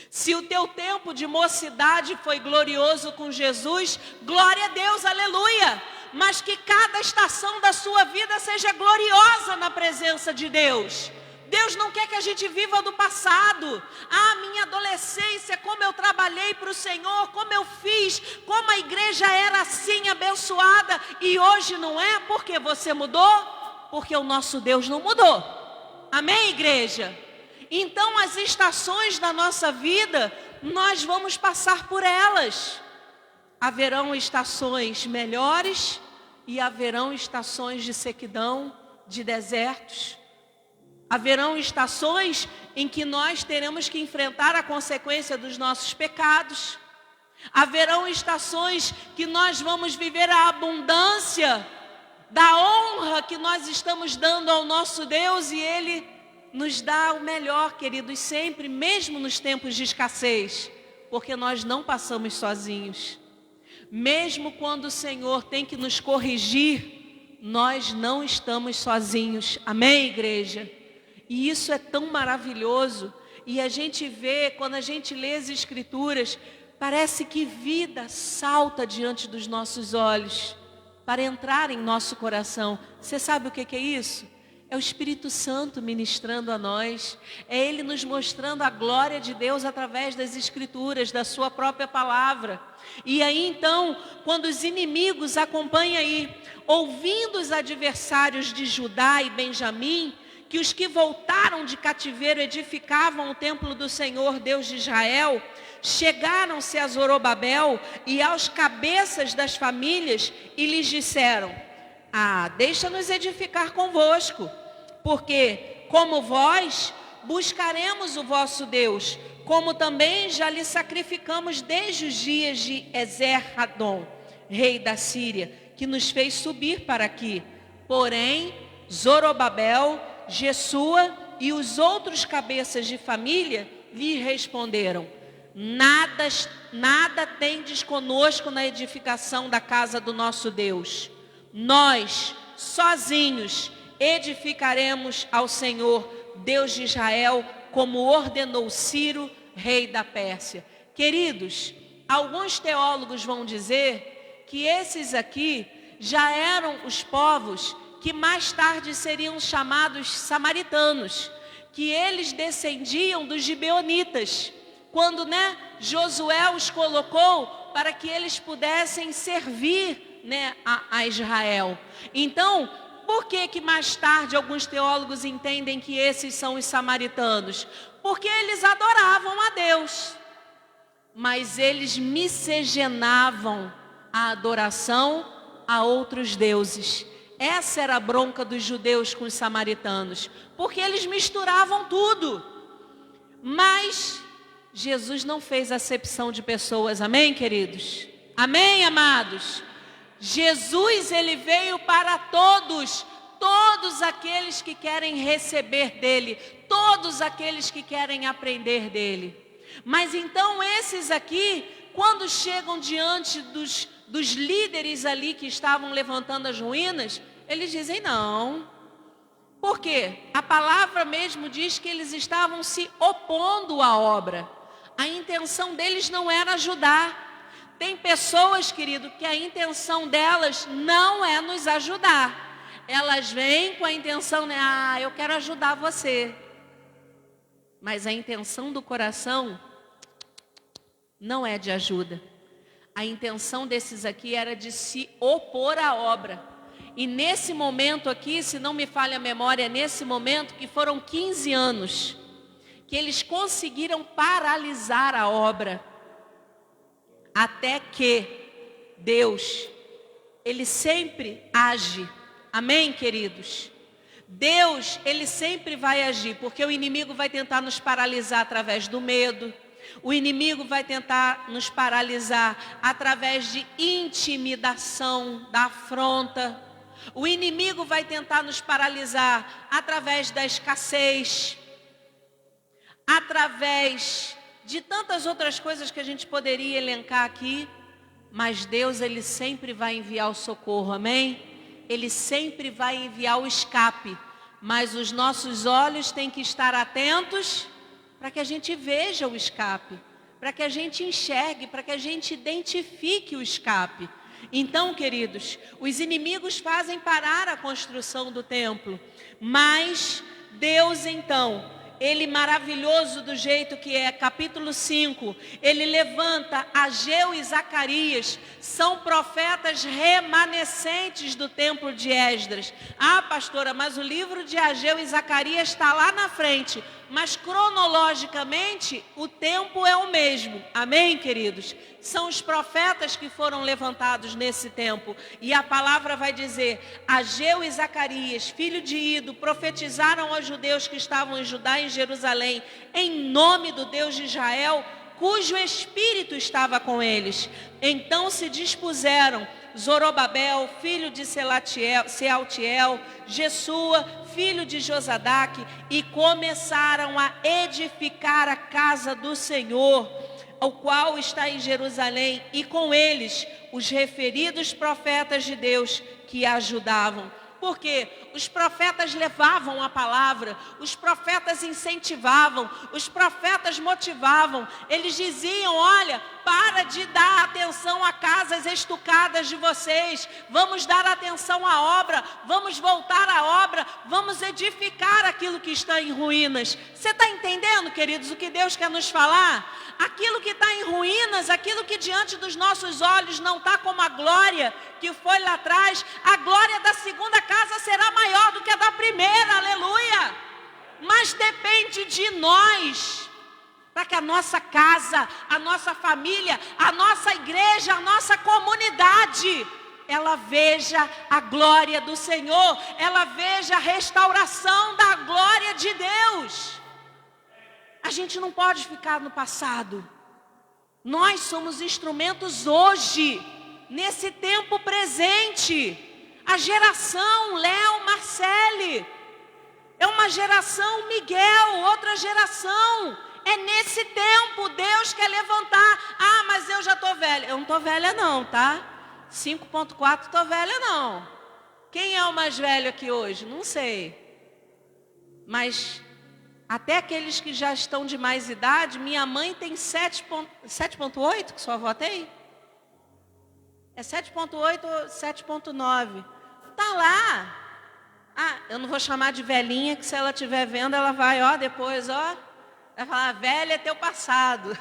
Speaker 1: se o teu tempo de mocidade foi glorioso com Jesus, glória a Deus, aleluia. Mas que cada estação da sua vida seja gloriosa na presença de Deus. Deus não quer que a gente viva do passado. Ah, minha adolescência, como eu trabalhei para o Senhor, como eu fiz, como a igreja era assim abençoada e hoje não é, porque você mudou? Porque o nosso Deus não mudou. Amém, igreja? Então as estações da nossa vida, nós vamos passar por elas. Haverão estações melhores e haverão estações de sequidão, de desertos. Haverão estações em que nós teremos que enfrentar a consequência dos nossos pecados. Haverão estações que nós vamos viver a abundância da honra que nós estamos dando ao nosso Deus e Ele nos dá o melhor, queridos, sempre, mesmo nos tempos de escassez, porque nós não passamos sozinhos. Mesmo quando o Senhor tem que nos corrigir, nós não estamos sozinhos. Amém, igreja? E isso é tão maravilhoso. E a gente vê, quando a gente lê as Escrituras, parece que vida salta diante dos nossos olhos para entrar em nosso coração. Você sabe o que é isso? É o Espírito Santo ministrando a nós. É Ele nos mostrando a glória de Deus através das Escrituras, da sua própria palavra. E aí então, quando os inimigos acompanham aí, ouvindo os adversários de Judá e Benjamim, que os que voltaram de cativeiro edificavam o templo do Senhor, Deus de Israel, chegaram-se a Zorobabel e aos cabeças das famílias e lhes disseram: deixa-nos edificar convosco, porque, como vós, buscaremos o vosso Deus, como também já lhe sacrificamos desde os dias de Ezer-Hadom, rei da Síria, que nos fez subir para aqui. Porém, Zorobabel, Jesua e os outros cabeças de família lhe responderam: nada tendes conosco na edificação da casa do nosso Deus. Nós, sozinhos, edificaremos ao Senhor, Deus de Israel, como ordenou Ciro, rei da Pérsia. Queridos, alguns teólogos vão dizer que esses aqui já eram os povos que mais tarde seriam chamados samaritanos, que eles descendiam dos gibeonitas, quando Josué os colocou para que eles pudessem servir a Israel. Então, por que mais tarde alguns teólogos entendem que esses são os samaritanos? Porque eles adoravam a Deus, mas eles miscigenavam a adoração a outros deuses. Essa era a bronca dos judeus com os samaritanos, porque eles misturavam tudo. Mas Jesus não fez acepção de pessoas, amém, queridos? Amém, amados? Jesus, ele veio para todos aqueles que querem receber dele, todos aqueles que querem aprender dele. Mas então esses aqui, quando chegam diante dos líderes ali que estavam levantando as ruínas, eles dizem não. Por quê? A palavra mesmo diz que eles estavam se opondo à obra. A intenção deles não era ajudar. Tem pessoas, querido, que a intenção delas não é nos ajudar. Elas vêm com a intenção, eu quero ajudar você. Mas a intenção do coração não é de ajuda. A intenção desses aqui era de se opor à obra. E nesse momento aqui, se não me falha a memória, nesse momento que foram 15 anos, que eles conseguiram paralisar a obra, até que Deus, Ele sempre age. Amém, queridos? Deus, Ele sempre vai agir, porque o inimigo vai tentar nos paralisar através do medo, O inimigo vai tentar nos paralisar através de intimidação, da afronta. O inimigo vai tentar nos paralisar através da escassez, através de tantas outras coisas que a gente poderia elencar aqui. Mas Deus, Ele sempre vai enviar o socorro, amém? Ele sempre vai enviar o escape. Mas os nossos olhos têm que estar atentos para que a gente veja o escape, para que a gente enxergue, para que a gente identifique o escape. Então, queridos, os inimigos fazem parar a construção do templo, mas Deus então, Ele maravilhoso do jeito que é, capítulo 5, Ele levanta Ageu e Zacarias, são profetas remanescentes do templo de Esdras. Ah, pastora, mas o livro de Ageu e Zacarias está lá na frente, mas cronologicamente o tempo é o mesmo, amém, queridos? São os profetas que foram levantados nesse tempo, e a palavra vai dizer, Ageu e Zacarias, filho de Ido, profetizaram aos judeus que estavam em Judá e em Jerusalém, em nome do Deus de Israel, cujo espírito estava com eles. Então se dispuseram Zorobabel, filho de Sealtiel, Jesua, filho de Josadaque, e começaram a edificar a casa do Senhor, o qual está em Jerusalém, e com eles os referidos profetas de Deus que ajudavam. Porque os profetas levavam a palavra, os profetas incentivavam, os profetas motivavam. Eles diziam, olha, para de dar atenção a casas estucadas de vocês. Vamos dar atenção à obra, vamos voltar à obra, vamos edificar aquilo que está em ruínas. Você está entendendo, queridos, o que Deus quer nos falar? Aquilo que está em ruínas, aquilo que diante dos nossos olhos não está como a glória que foi lá atrás, a glória da segunda casa será maior do que a da primeira, aleluia. Mas depende de nós, para que a nossa casa, a nossa família, a nossa igreja, a nossa comunidade, ela veja a glória do Senhor, ela veja a restauração da glória de Deus. A gente não pode ficar no passado. Nós somos instrumentos hoje, nesse tempo presente. A geração Léo, Marcele, é uma geração Miguel, outra geração. É nesse tempo, Deus quer levantar. Ah, mas eu já estou velha. Eu não estou velha não, tá? 5.4 estou velha não. Quem é o mais velho aqui hoje? Não sei. Mas até aqueles que já estão de mais idade, minha mãe tem 7.8, que sua avó tem? É 7.8 ou 7.9. Está lá. Ah, eu não vou chamar de velhinha, que se ela estiver vendo, ela vai, depois, vai falar, velha é teu passado.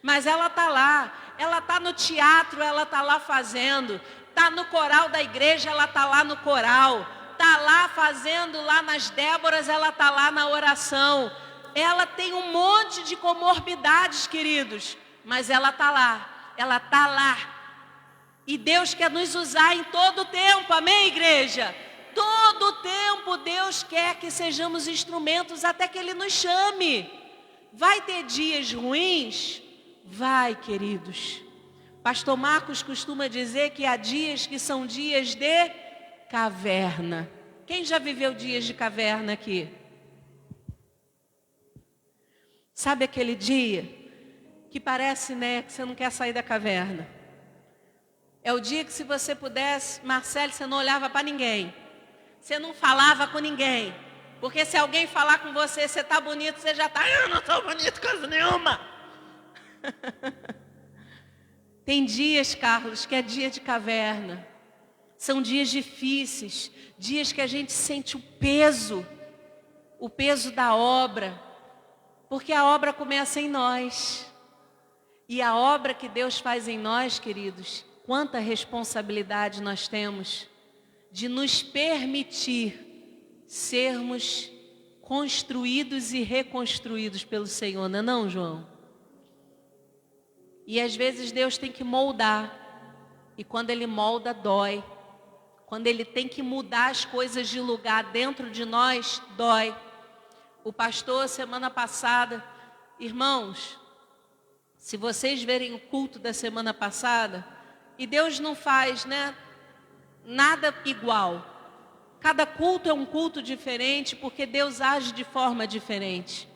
Speaker 1: Mas ela está lá, ela está no teatro, ela está lá fazendo, está no coral da igreja, ela está lá no coral, está lá fazendo, lá nas Déboras, ela está lá na oração. Ela tem um monte de comorbidades, queridos, mas ela está lá, ela está lá. E Deus quer nos usar em todo o tempo, amém, igreja? Todo o tempo Deus quer que sejamos instrumentos até que Ele nos chame. Vai ter dias ruins? Vai, queridos. Pastor Marcos costuma dizer que há dias que são dias de caverna. Quem já viveu dias de caverna aqui? Sabe aquele dia que parece, que você não quer sair da caverna? É o dia que se você pudesse, Marcelo, você não olhava para ninguém. Você não falava com ninguém. Porque se alguém falar com você, você está bonito, você já está, eu não estou bonito coisa nenhuma. Tem dias, Carlos, que é dia de caverna. São dias difíceis, dias que a gente sente o peso da obra. Porque a obra começa em nós. E a obra que Deus faz em nós, queridos, quanta responsabilidade nós temos de nos permitir sermos construídos e reconstruídos pelo Senhor, não é não, João? E às vezes Deus tem que moldar, e quando Ele molda, dói. Quando Ele tem que mudar as coisas de lugar dentro de nós, dói. O pastor, semana passada, Irmãos, se vocês verem o culto da semana passada, e Deus não faz, né, nada igual. Cada culto é um culto diferente, porque Deus age de forma diferente.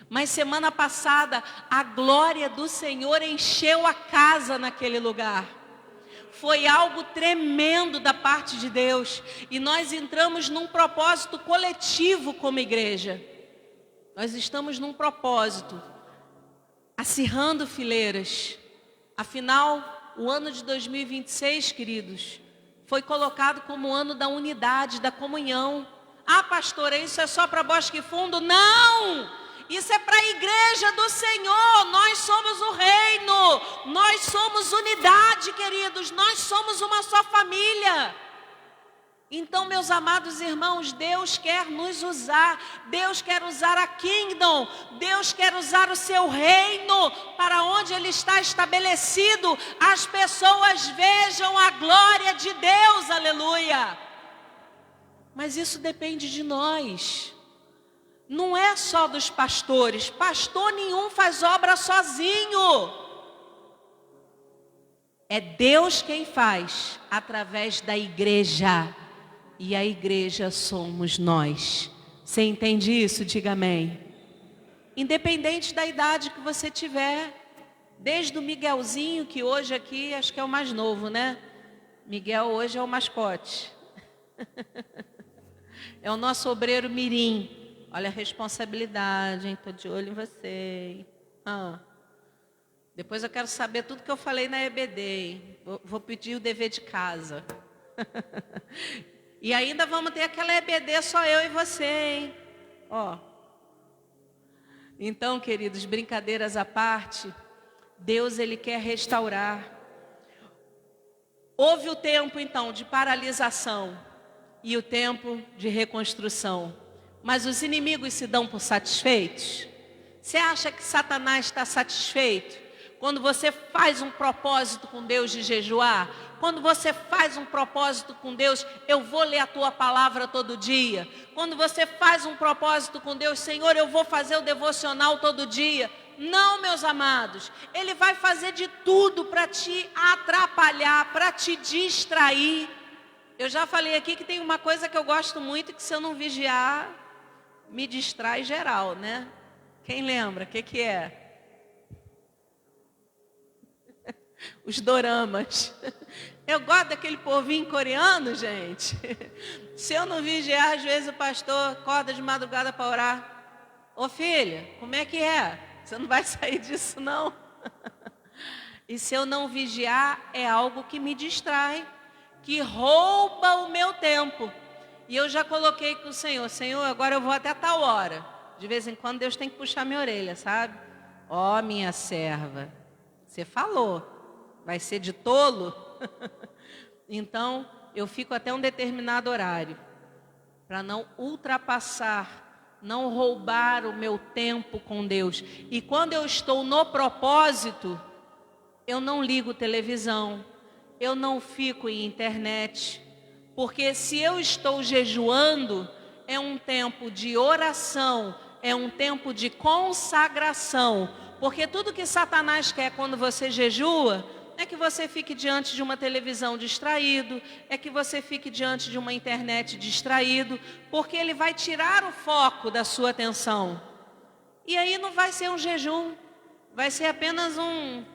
Speaker 1: Mas semana passada, a glória do Senhor encheu a casa naquele lugar. Foi algo tremendo da parte de Deus. E nós entramos num propósito coletivo como igreja. Nós estamos num propósito, acirrando fileiras. Afinal, o ano de 2026, queridos, foi colocado como o ano da unidade, da comunhão. Ah, pastora, isso é só para Bosque Fundo? Não! Isso é para a igreja do Senhor. Nós somos o reino. Nós somos unidade, queridos. Nós somos uma só família. Então, meus amados irmãos, Deus quer nos usar. Deus quer usar a Kingdom. Deus quer usar o seu reino para onde Ele está estabelecido. As pessoas vejam a glória de Deus. Aleluia. Mas isso depende de nós. Não é só dos pastores. Pastor nenhum faz obra sozinho. É Deus quem faz através da igreja. E a igreja somos nós. Você entende isso? Diga amém. Independente da idade que você tiver. Desde o Miguelzinho, que hoje aqui acho que é o mais novo, né? Miguel hoje é o mascote. É o nosso obreiro mirim. Olha a responsabilidade, hein? Estou de olho em você. Depois eu quero saber tudo que eu falei na EBD, hein? Vou pedir o dever de casa. E ainda vamos ter aquela EBD só eu e você, hein? Ó. Então, queridos, brincadeiras à parte, Deus, Ele quer restaurar. Houve o tempo, então, de paralisação e o tempo de reconstrução. Mas os inimigos se dão por satisfeitos? Você acha que Satanás está satisfeito? Quando você faz um propósito com Deus de jejuar, quando você faz um propósito com Deus, eu vou ler a tua palavra todo dia. Quando você faz um propósito com Deus, Senhor, eu vou fazer o devocional todo dia. Não, meus amados, Ele vai fazer de tudo para te atrapalhar, para te distrair. Eu já falei aqui que tem uma coisa que eu gosto muito, que se eu não vigiar, me distrai geral, né? Quem lembra? O que é? Os doramas. Eu gosto daquele povinho coreano, gente. Se eu não vigiar, às vezes o pastor acorda de madrugada para orar. Ô filha, como é que é? Você não vai sair disso não. E se eu não vigiar, é algo que me distrai, que rouba o meu tempo. E eu já coloquei com o Senhor, Senhor, agora eu vou até tal hora. De vez em quando Deus tem que puxar minha orelha, sabe? Ó, minha serva, você falou, vai ser de tolo? Então, eu fico até um determinado horário, para não ultrapassar, não roubar o meu tempo com Deus. E quando eu estou no propósito, eu não ligo televisão, eu não fico em internet, porque se eu estou jejuando, é um tempo de oração, é um tempo de consagração. Porque tudo que Satanás quer quando você jejua, é que você fique diante de uma televisão distraído, é que você fique diante de uma internet distraído, porque ele vai tirar o foco da sua atenção. E aí não vai ser um jejum, vai ser apenas um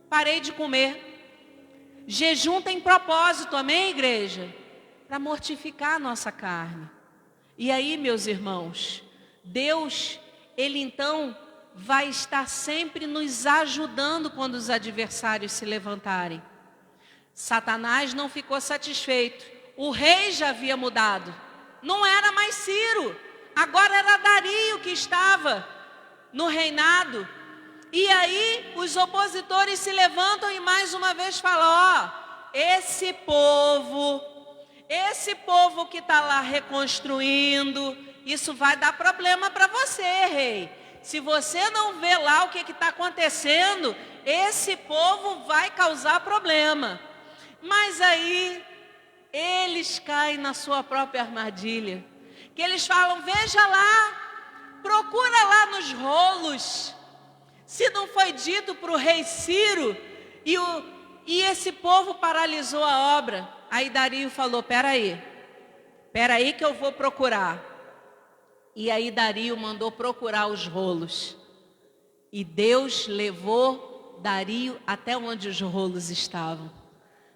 Speaker 1: parei de comer. Jejum tem propósito, amém, igreja? Para mortificar a nossa carne. E aí, meus irmãos, Deus, Ele então vai estar sempre nos ajudando quando os adversários se levantarem. Satanás não ficou satisfeito. O rei já havia mudado. Não era mais Ciro. Agora era Dario que estava no reinado. E aí os opositores se levantam e mais uma vez falam, esse povo que está lá reconstruindo, isso vai dar problema para você, rei. Se você não vê lá o que está acontecendo, esse povo vai causar problema. Mas aí, eles caem na sua própria armadilha. Que eles falam, veja lá, procura lá nos rolos. Se não foi dito para o rei Ciro e esse povo paralisou a obra. Aí Dario falou, peraí que eu vou procurar. E aí Dario mandou procurar os rolos. E Deus levou Dario até onde os rolos estavam.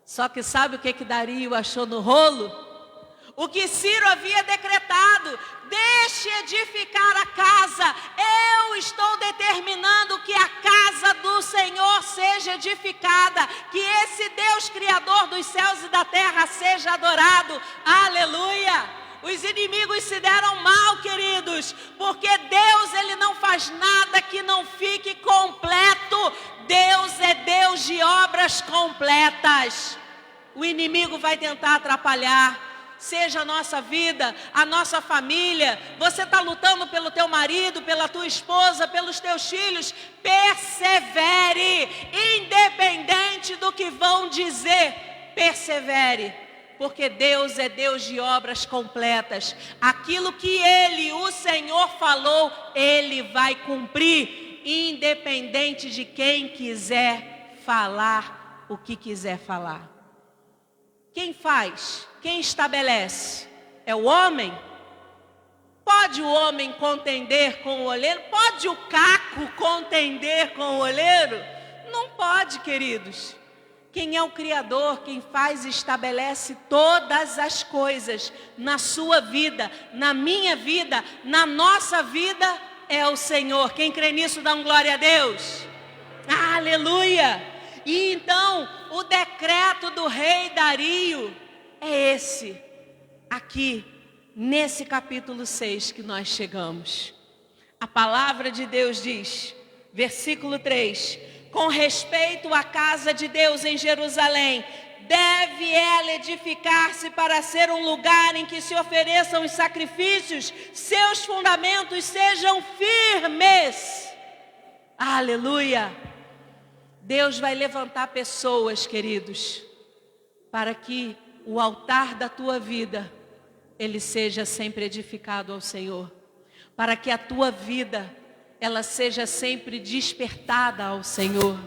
Speaker 1: Só que sabe o que Dario achou no rolo? O que Ciro havia decretado: deixe edificar a casa. Eu estou determinando que a casa do Senhor seja edificada, que esse Deus criador dos céus e da terra seja adorado. Aleluia! Os inimigos se deram mal, queridos, porque Deus, Ele não faz nada que não fique completo. Deus é Deus de obras completas. O inimigo vai tentar atrapalhar, seja a nossa vida, a nossa família. Você está lutando pelo teu marido, pela tua esposa, pelos teus filhos. Persevere, independente do que vão dizer, persevere. Porque Deus é Deus de obras completas. Aquilo que Ele, o Senhor, falou, Ele vai cumprir, independente de quem quiser falar o que quiser falar. Quem faz? Quem estabelece? É o homem? Pode o homem contender com o olheiro? Pode o caco contender com o olheiro? Não pode, queridos. Quem é o Criador, quem faz e estabelece todas as coisas na sua vida, na minha vida, na nossa vida, é o Senhor. Quem crê nisso, dá glória a Deus. Aleluia! E então, o decreto do rei Dario é esse, aqui, nesse capítulo 6 que nós chegamos. A palavra de Deus diz, versículo 3, com respeito à casa de Deus em Jerusalém, deve ela edificar-se para ser um lugar em que se ofereçam os sacrifícios, seus fundamentos sejam firmes. Aleluia! Deus vai levantar pessoas, queridos, para que o altar da tua vida, ele seja sempre edificado ao Senhor. Para que a tua vida, ela seja sempre despertada ao Senhor.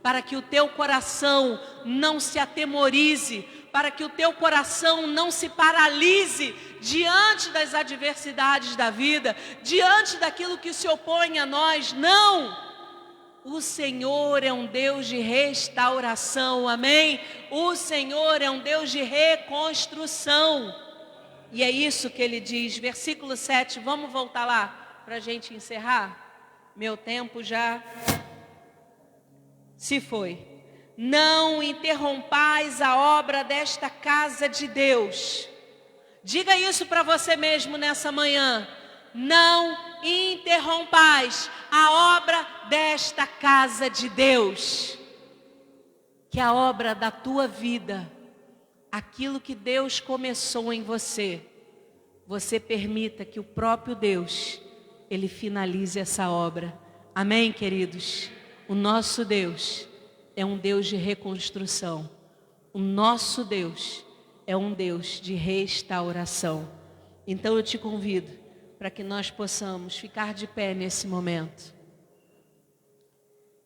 Speaker 1: Para que o teu coração não se atemorize. Para que o teu coração não se paralise diante das adversidades da vida. Diante daquilo que se opõe a nós. Não! O Senhor é um Deus de restauração, amém? O Senhor é um Deus de reconstrução. E é isso que ele diz, versículo 7, vamos voltar lá para a gente encerrar? Meu tempo já se foi. Não interrompais a obra desta casa de Deus. Diga isso para você mesmo nessa manhã. Não interrompais a obra desta casa de Deus. Que a obra da tua vida, aquilo que Deus começou em você, você permita que o próprio Deus, Ele finalize essa obra. Amém, queridos? O nosso Deus é um Deus de reconstrução. O nosso Deus é um Deus de restauração. Então eu te convido para que nós possamos ficar de pé nesse momento.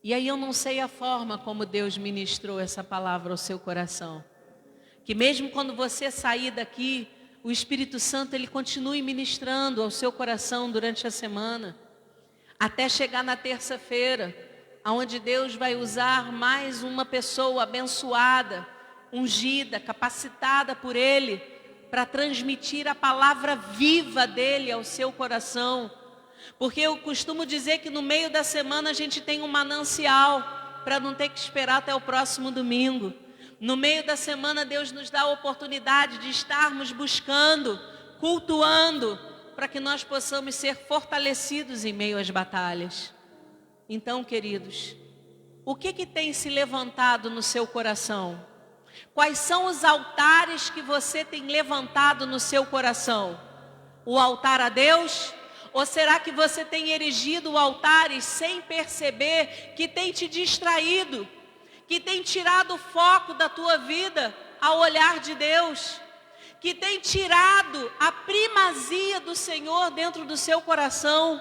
Speaker 1: E aí eu não sei a forma como Deus ministrou essa palavra ao seu coração. Que mesmo quando você sair daqui, o Espírito Santo ele continue ministrando ao seu coração durante a semana. Até chegar na terça-feira, onde Deus vai usar mais uma pessoa abençoada, ungida, capacitada por Ele, para transmitir a palavra viva dEle ao seu coração. Porque eu costumo dizer que no meio da semana a gente tem um manancial, para não ter que esperar até o próximo domingo. No meio da semana Deus nos dá a oportunidade de estarmos buscando, cultuando, para que nós possamos ser fortalecidos em meio às batalhas. Então, queridos, o que tem se levantado no seu coração? Quais são os altares que você tem levantado no seu coração? O altar a Deus? Ou será que você tem erigido altares sem perceber, que tem te distraído, que tem tirado o foco da tua vida ao olhar de Deus, que tem tirado a primazia do Senhor dentro do seu coração?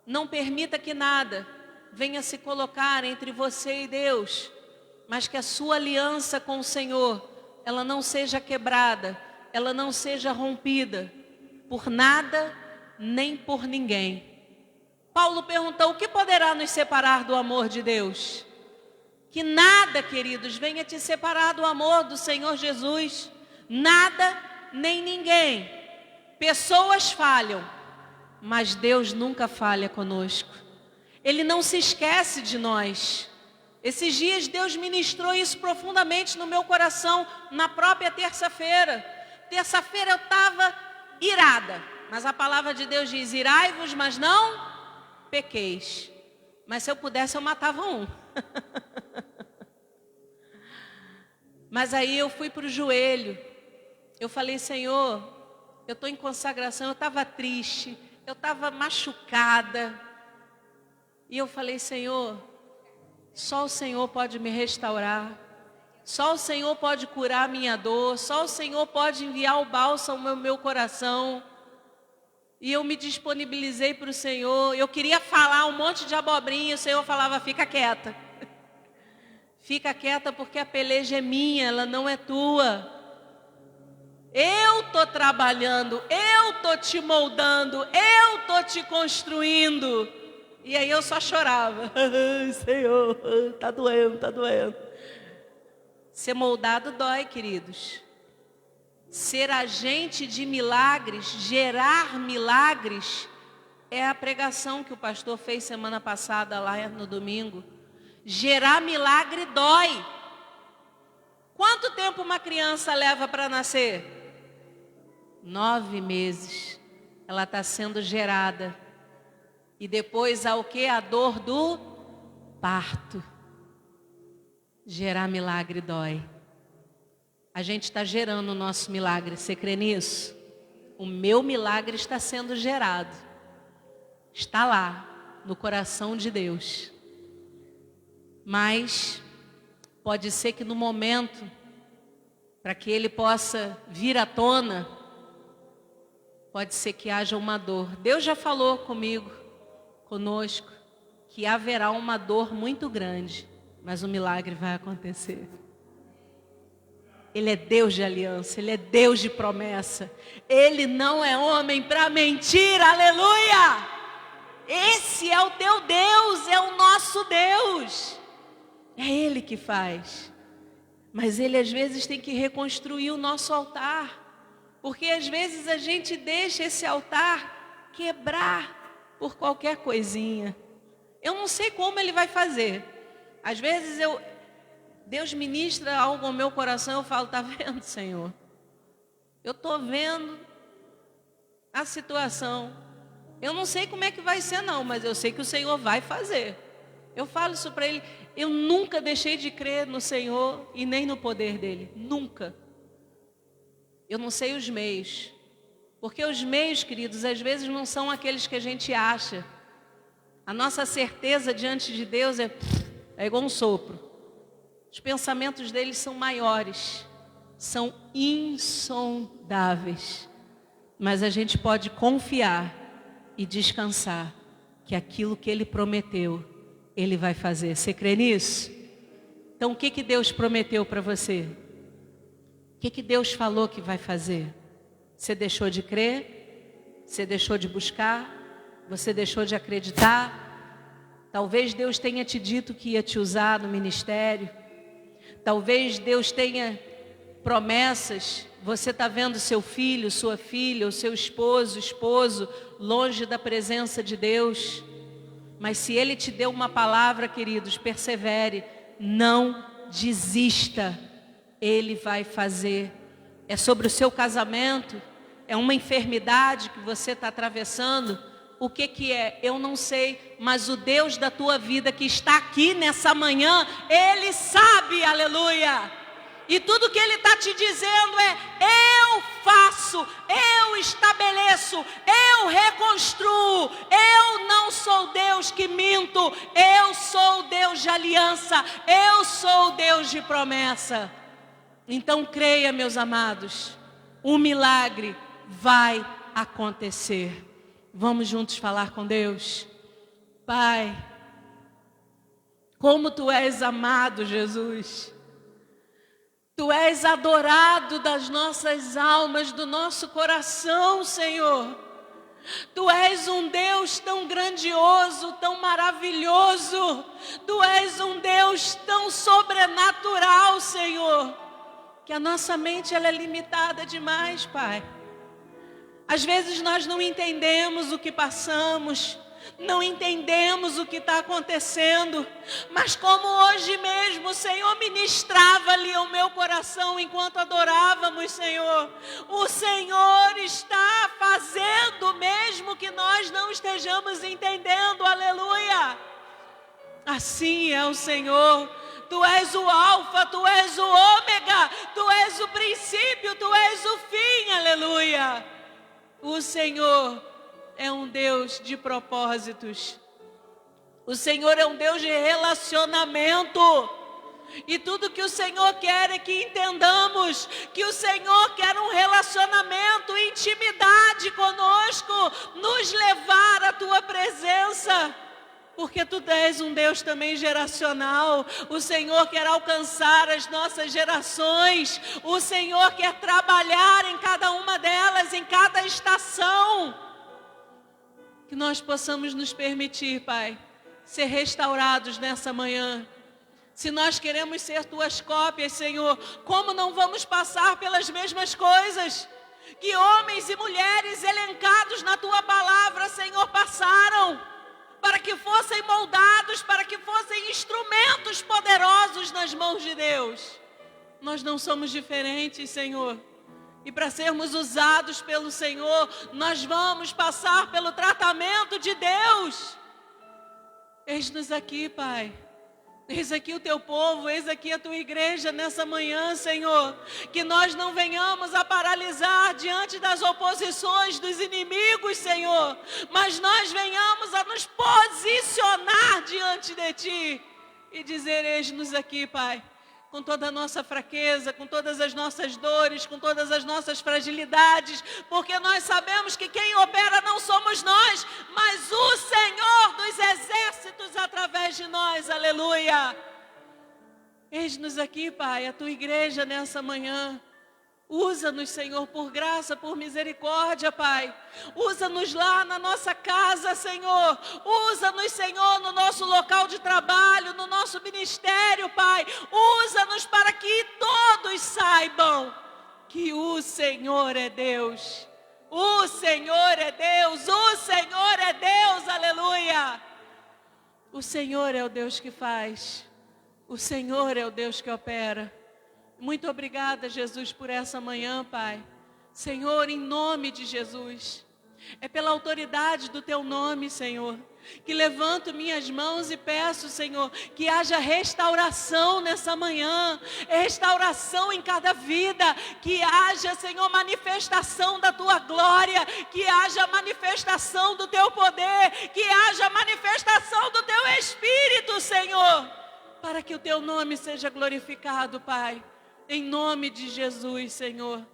Speaker 1: Não permita que nada venha se colocar entre você e Deus, mas que a sua aliança com o Senhor, ela não seja quebrada, ela não seja rompida por nada nem por ninguém. Paulo perguntou: o que poderá nos separar do amor de Deus? Que nada, queridos, venha te separar do amor do Senhor Jesus. Nada nem ninguém. Pessoas falham, mas Deus nunca falha conosco. Ele não se esquece de nós. Esses dias Deus ministrou isso profundamente no meu coração, na própria terça-feira. Terça-feira eu estava irada, mas a palavra de Deus diz: irai-vos, mas não pequeis. Mas se eu pudesse eu matava um. Mas aí eu fui para o joelho. Eu falei: Senhor, eu estou em consagração. Eu estava triste, eu estava machucada. E eu falei: Senhor, só o Senhor pode me restaurar. Só o Senhor pode curar a minha dor. Só o Senhor pode enviar o bálsamo ao meu coração. E eu me disponibilizei para o Senhor. Eu queria falar um monte de abobrinha. O Senhor falava: fica quieta. Fica quieta, porque a peleja é minha, ela não é tua. Eu estou trabalhando, eu estou te moldando, eu estou te construindo. E aí eu só chorava. Senhor, está doendo, está doendo. Ser moldado dói, queridos. Ser agente de milagres, gerar milagres, é a pregação que o pastor fez semana passada lá no domingo. Gerar milagre dói. Quanto tempo uma criança leva para nascer? 9 meses. Ela está sendo gerada. E depois há o quê? A dor do parto. Gerar milagre dói. A gente está gerando o nosso milagre. Você crê nisso? O meu milagre está sendo gerado. Está lá, no coração de Deus. Mas pode ser que no momento, para que ele possa vir à tona, pode ser que haja uma dor. Deus já falou comigo, conosco, que haverá uma dor muito grande, mas o milagre vai acontecer. Ele é Deus de aliança, Ele é Deus de promessa. Ele não é homem para mentir, aleluia! Esse é o teu Deus, é o nosso Deus. É Ele que faz. Mas Ele às vezes tem que reconstruir o nosso altar. Porque às vezes a gente deixa esse altar quebrar por qualquer coisinha. Eu não sei como Ele vai fazer. Às vezes Deus ministra algo ao meu coração, eu falo: está vendo, Senhor? Eu estou vendo a situação. Eu não sei como é que vai ser não, mas eu sei que o Senhor vai fazer. Eu falo isso para Ele. Eu nunca deixei de crer no Senhor e nem no poder dEle. Nunca. Eu não sei os meios. Porque os meios, queridos, às vezes não são aqueles que a gente acha. A nossa certeza diante de Deus é igual um sopro. Os pensamentos deles são maiores, são insondáveis. Mas a gente pode confiar e descansar que aquilo que Ele prometeu, Ele vai fazer. Você crê nisso? Então o que Deus prometeu para você? O que Deus falou que vai fazer? Você deixou de crer? Você deixou de buscar? Você deixou de acreditar? Talvez Deus tenha te dito que ia te usar no ministério. Talvez Deus tenha promessas. Você está vendo seu filho, sua filha, o seu esposo, longe da presença de Deus. Mas se Ele te deu uma palavra, queridos, persevere. Não desista. Ele vai fazer. É sobre o seu casamento? É uma enfermidade que você está atravessando? O que é? Eu não sei, mas o Deus da tua vida que está aqui nessa manhã, Ele sabe, aleluia. E tudo que Ele está te dizendo é: eu faço, eu estabeleço, eu reconstruo. Eu não sou Deus que minto, eu sou Deus de aliança, eu sou Deus de promessa. Então creia, meus amados, o milagre vai acontecer. Vamos juntos falar com Deus? Pai, Como Tu és amado, Jesus. Tu és adorado das nossas almas, do nosso coração, Senhor. Tu és um Deus tão grandioso, tão maravilhoso. Tu és um Deus tão sobrenatural, Senhor, que a nossa mente ela é limitada demais, Pai. Às vezes nós não entendemos o que passamos, não entendemos o que está acontecendo, mas como hoje mesmo o Senhor ministrava ali ao meu coração enquanto adorávamos, Senhor, o Senhor está fazendo mesmo que nós não estejamos entendendo, aleluia. Assim é o Senhor. Tu és o alfa, Tu és o ômega, Tu és o princípio, Tu és o fim, aleluia. O Senhor é um Deus de propósitos. O Senhor é um Deus de relacionamento. E tudo que o Senhor quer é que entendamos que o Senhor quer um relacionamento, intimidade conosco, nos levar à Tua presença. Porque Tu és um Deus também geracional. O Senhor quer alcançar as nossas gerações. O Senhor quer trabalhar em cada uma delas, em cada estação. Que nós possamos nos permitir, Pai, ser restaurados nessa manhã. Se nós queremos ser Tuas cópias, Senhor, como não vamos passar pelas mesmas coisas que homens e mulheres elencados na Tua palavra, Senhor, passaram, para que fossem moldados, para que fossem instrumentos poderosos nas mãos de Deus. Nós não somos diferentes, Senhor. E para sermos usados pelo Senhor, nós vamos passar pelo tratamento de Deus. Eis-nos aqui, Pai. Eis aqui o Teu povo, eis aqui a Tua igreja nessa manhã, Senhor. Que nós não venhamos a paralisar diante das oposições dos inimigos, Senhor. Mas nós venhamos a nos posicionar diante de Ti. E dizer, eis-nos aqui, Pai. Com toda a nossa fraqueza, com todas as nossas dores, com todas as nossas fragilidades, porque nós sabemos que quem opera não somos nós, mas o Senhor dos exércitos através de nós, aleluia. Eis-nos aqui, Pai, a Tua igreja nessa manhã. Usa-nos, Senhor, por graça, por misericórdia, Pai. Usa-nos lá na nossa casa, Senhor. Usa-nos, Senhor, no nosso local de trabalho, no nosso ministério, Pai. Usa-nos para que todos saibam que o Senhor é Deus. O Senhor é Deus. O Senhor é Deus, aleluia. O Senhor é o Deus que faz. O Senhor é o Deus que opera. Muito obrigada, Jesus, por essa manhã, Pai. Senhor, em nome de Jesus, é pela autoridade do Teu nome, Senhor, que levanto minhas mãos e peço, Senhor, que haja restauração nessa manhã, restauração em cada vida, que haja, Senhor, manifestação da Tua glória, que haja manifestação do Teu poder, que haja manifestação do Teu Espírito, Senhor, para que o Teu nome seja glorificado, Pai. Em nome de Jesus, Senhor.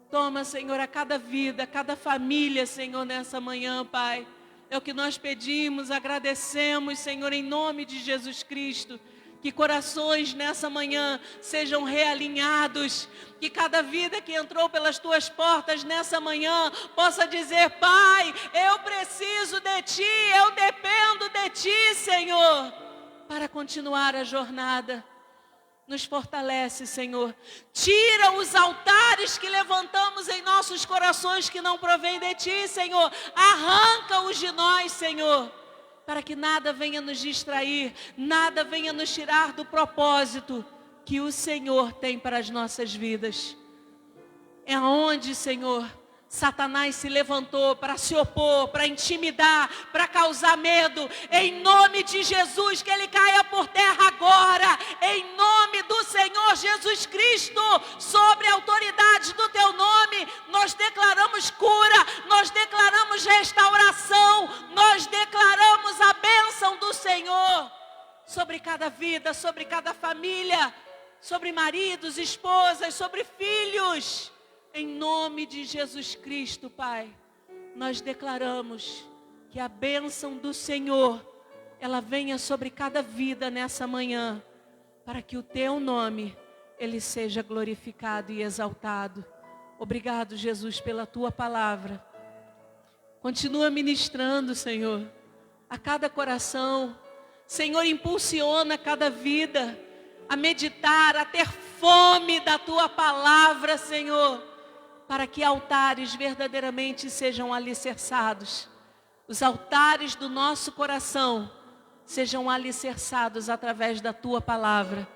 Speaker 1: Toma, Senhor, a cada vida, a cada família, Senhor, nessa manhã, Pai. É o que nós pedimos, agradecemos, Senhor, em nome de Jesus Cristo. Que corações nessa manhã sejam realinhados. Que cada vida que entrou pelas Tuas portas nessa manhã possa dizer, Pai, eu preciso de Ti, eu dependo de Ti, Senhor, para continuar a jornada. Nos fortalece, Senhor. Tira os altares que levantamos em nossos corações que não provém de Ti, Senhor. Arranca-os de nós, Senhor, para que nada venha nos distrair, nada venha nos tirar do propósito que o Senhor tem para as nossas vidas. É onde, Senhor, Satanás se levantou para se opor, para intimidar, para causar medo. Em nome de Jesus, que ele caia por terra agora. Em nome do Senhor Jesus Cristo, sobre a autoridade do Teu nome, nós declaramos cura, nós declaramos restauração, nós declaramos a bênção do Senhor sobre cada vida, sobre cada família, sobre maridos, esposas, sobre filhos. Em nome de Jesus Cristo, Pai, nós declaramos que a bênção do Senhor ela venha sobre cada vida nessa manhã, para que o teu nome, ele seja glorificado e exaltado. Obrigado, Jesus, pela tua palavra. Continua ministrando, Senhor, a cada coração. Senhor, impulsiona cada vida a meditar, a ter fome da tua palavra, Senhor, para que altares verdadeiramente sejam alicerçados. Os altares do nosso coração sejam alicerçados através da tua palavra.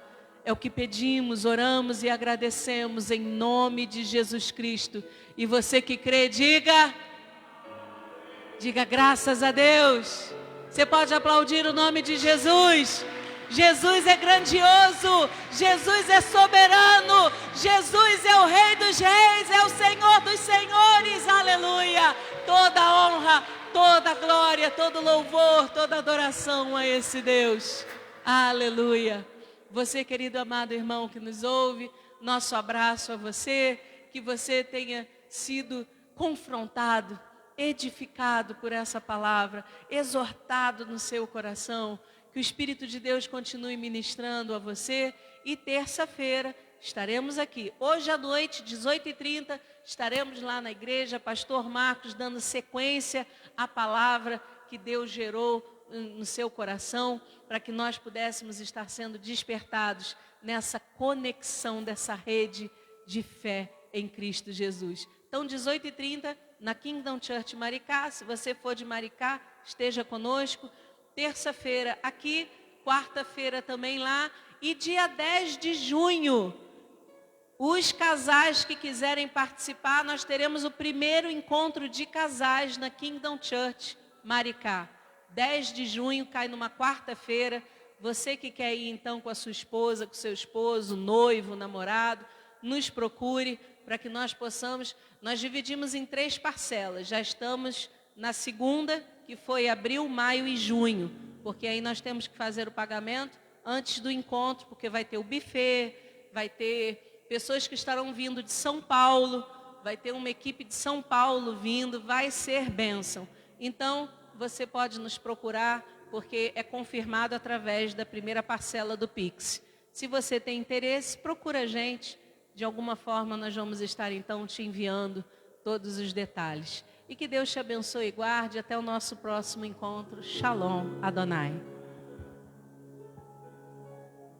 Speaker 1: É o que pedimos, oramos e agradecemos em nome de Jesus Cristo. E você que crê, diga graças a Deus. Você pode aplaudir o nome de Jesus. Jesus é grandioso, Jesus é soberano, Jesus é o Rei dos Reis, é o Senhor dos Senhores, aleluia. Toda honra, toda glória, todo louvor, toda adoração a esse Deus, aleluia. Você, querido amado irmão que nos ouve, nosso abraço a você, que você tenha sido confrontado, edificado por essa palavra, exortado no seu coração, que o Espírito de Deus continue ministrando a você. E terça-feira estaremos aqui. Hoje à noite, 18h30, estaremos lá na igreja, pastor Marcos dando sequência à palavra que Deus gerou no seu coração, para que nós pudéssemos estar sendo despertados nessa conexão dessa rede de fé em Cristo Jesus. Então, 18h30, na Kingdom Church Maricá. Se você for de Maricá, esteja conosco. Terça-feira aqui, quarta-feira também lá. E dia 10 de junho, os casais que quiserem participar, nós teremos o primeiro encontro de casais na Kingdom Church Maricá. 10 de junho, cai numa quarta-feira. Você que quer ir então com a sua esposa, com o seu esposo, noivo, namorado, nos procure para que nós possamos. Nós dividimos em 3 parcelas. Já estamos na segunda, que foi abril, maio e junho. Porque aí nós temos que fazer o pagamento antes do encontro, porque vai ter o buffet, vai ter pessoas que estarão vindo de São Paulo, vai ter uma equipe de São Paulo vindo, vai ser bênção. Então, você pode nos procurar, porque é confirmado através da primeira parcela do Pix. Se você tem interesse, procura a gente. De alguma forma, nós vamos estar, então, te enviando todos os detalhes. E que Deus te abençoe e guarde. Até o nosso próximo encontro. Shalom, Adonai.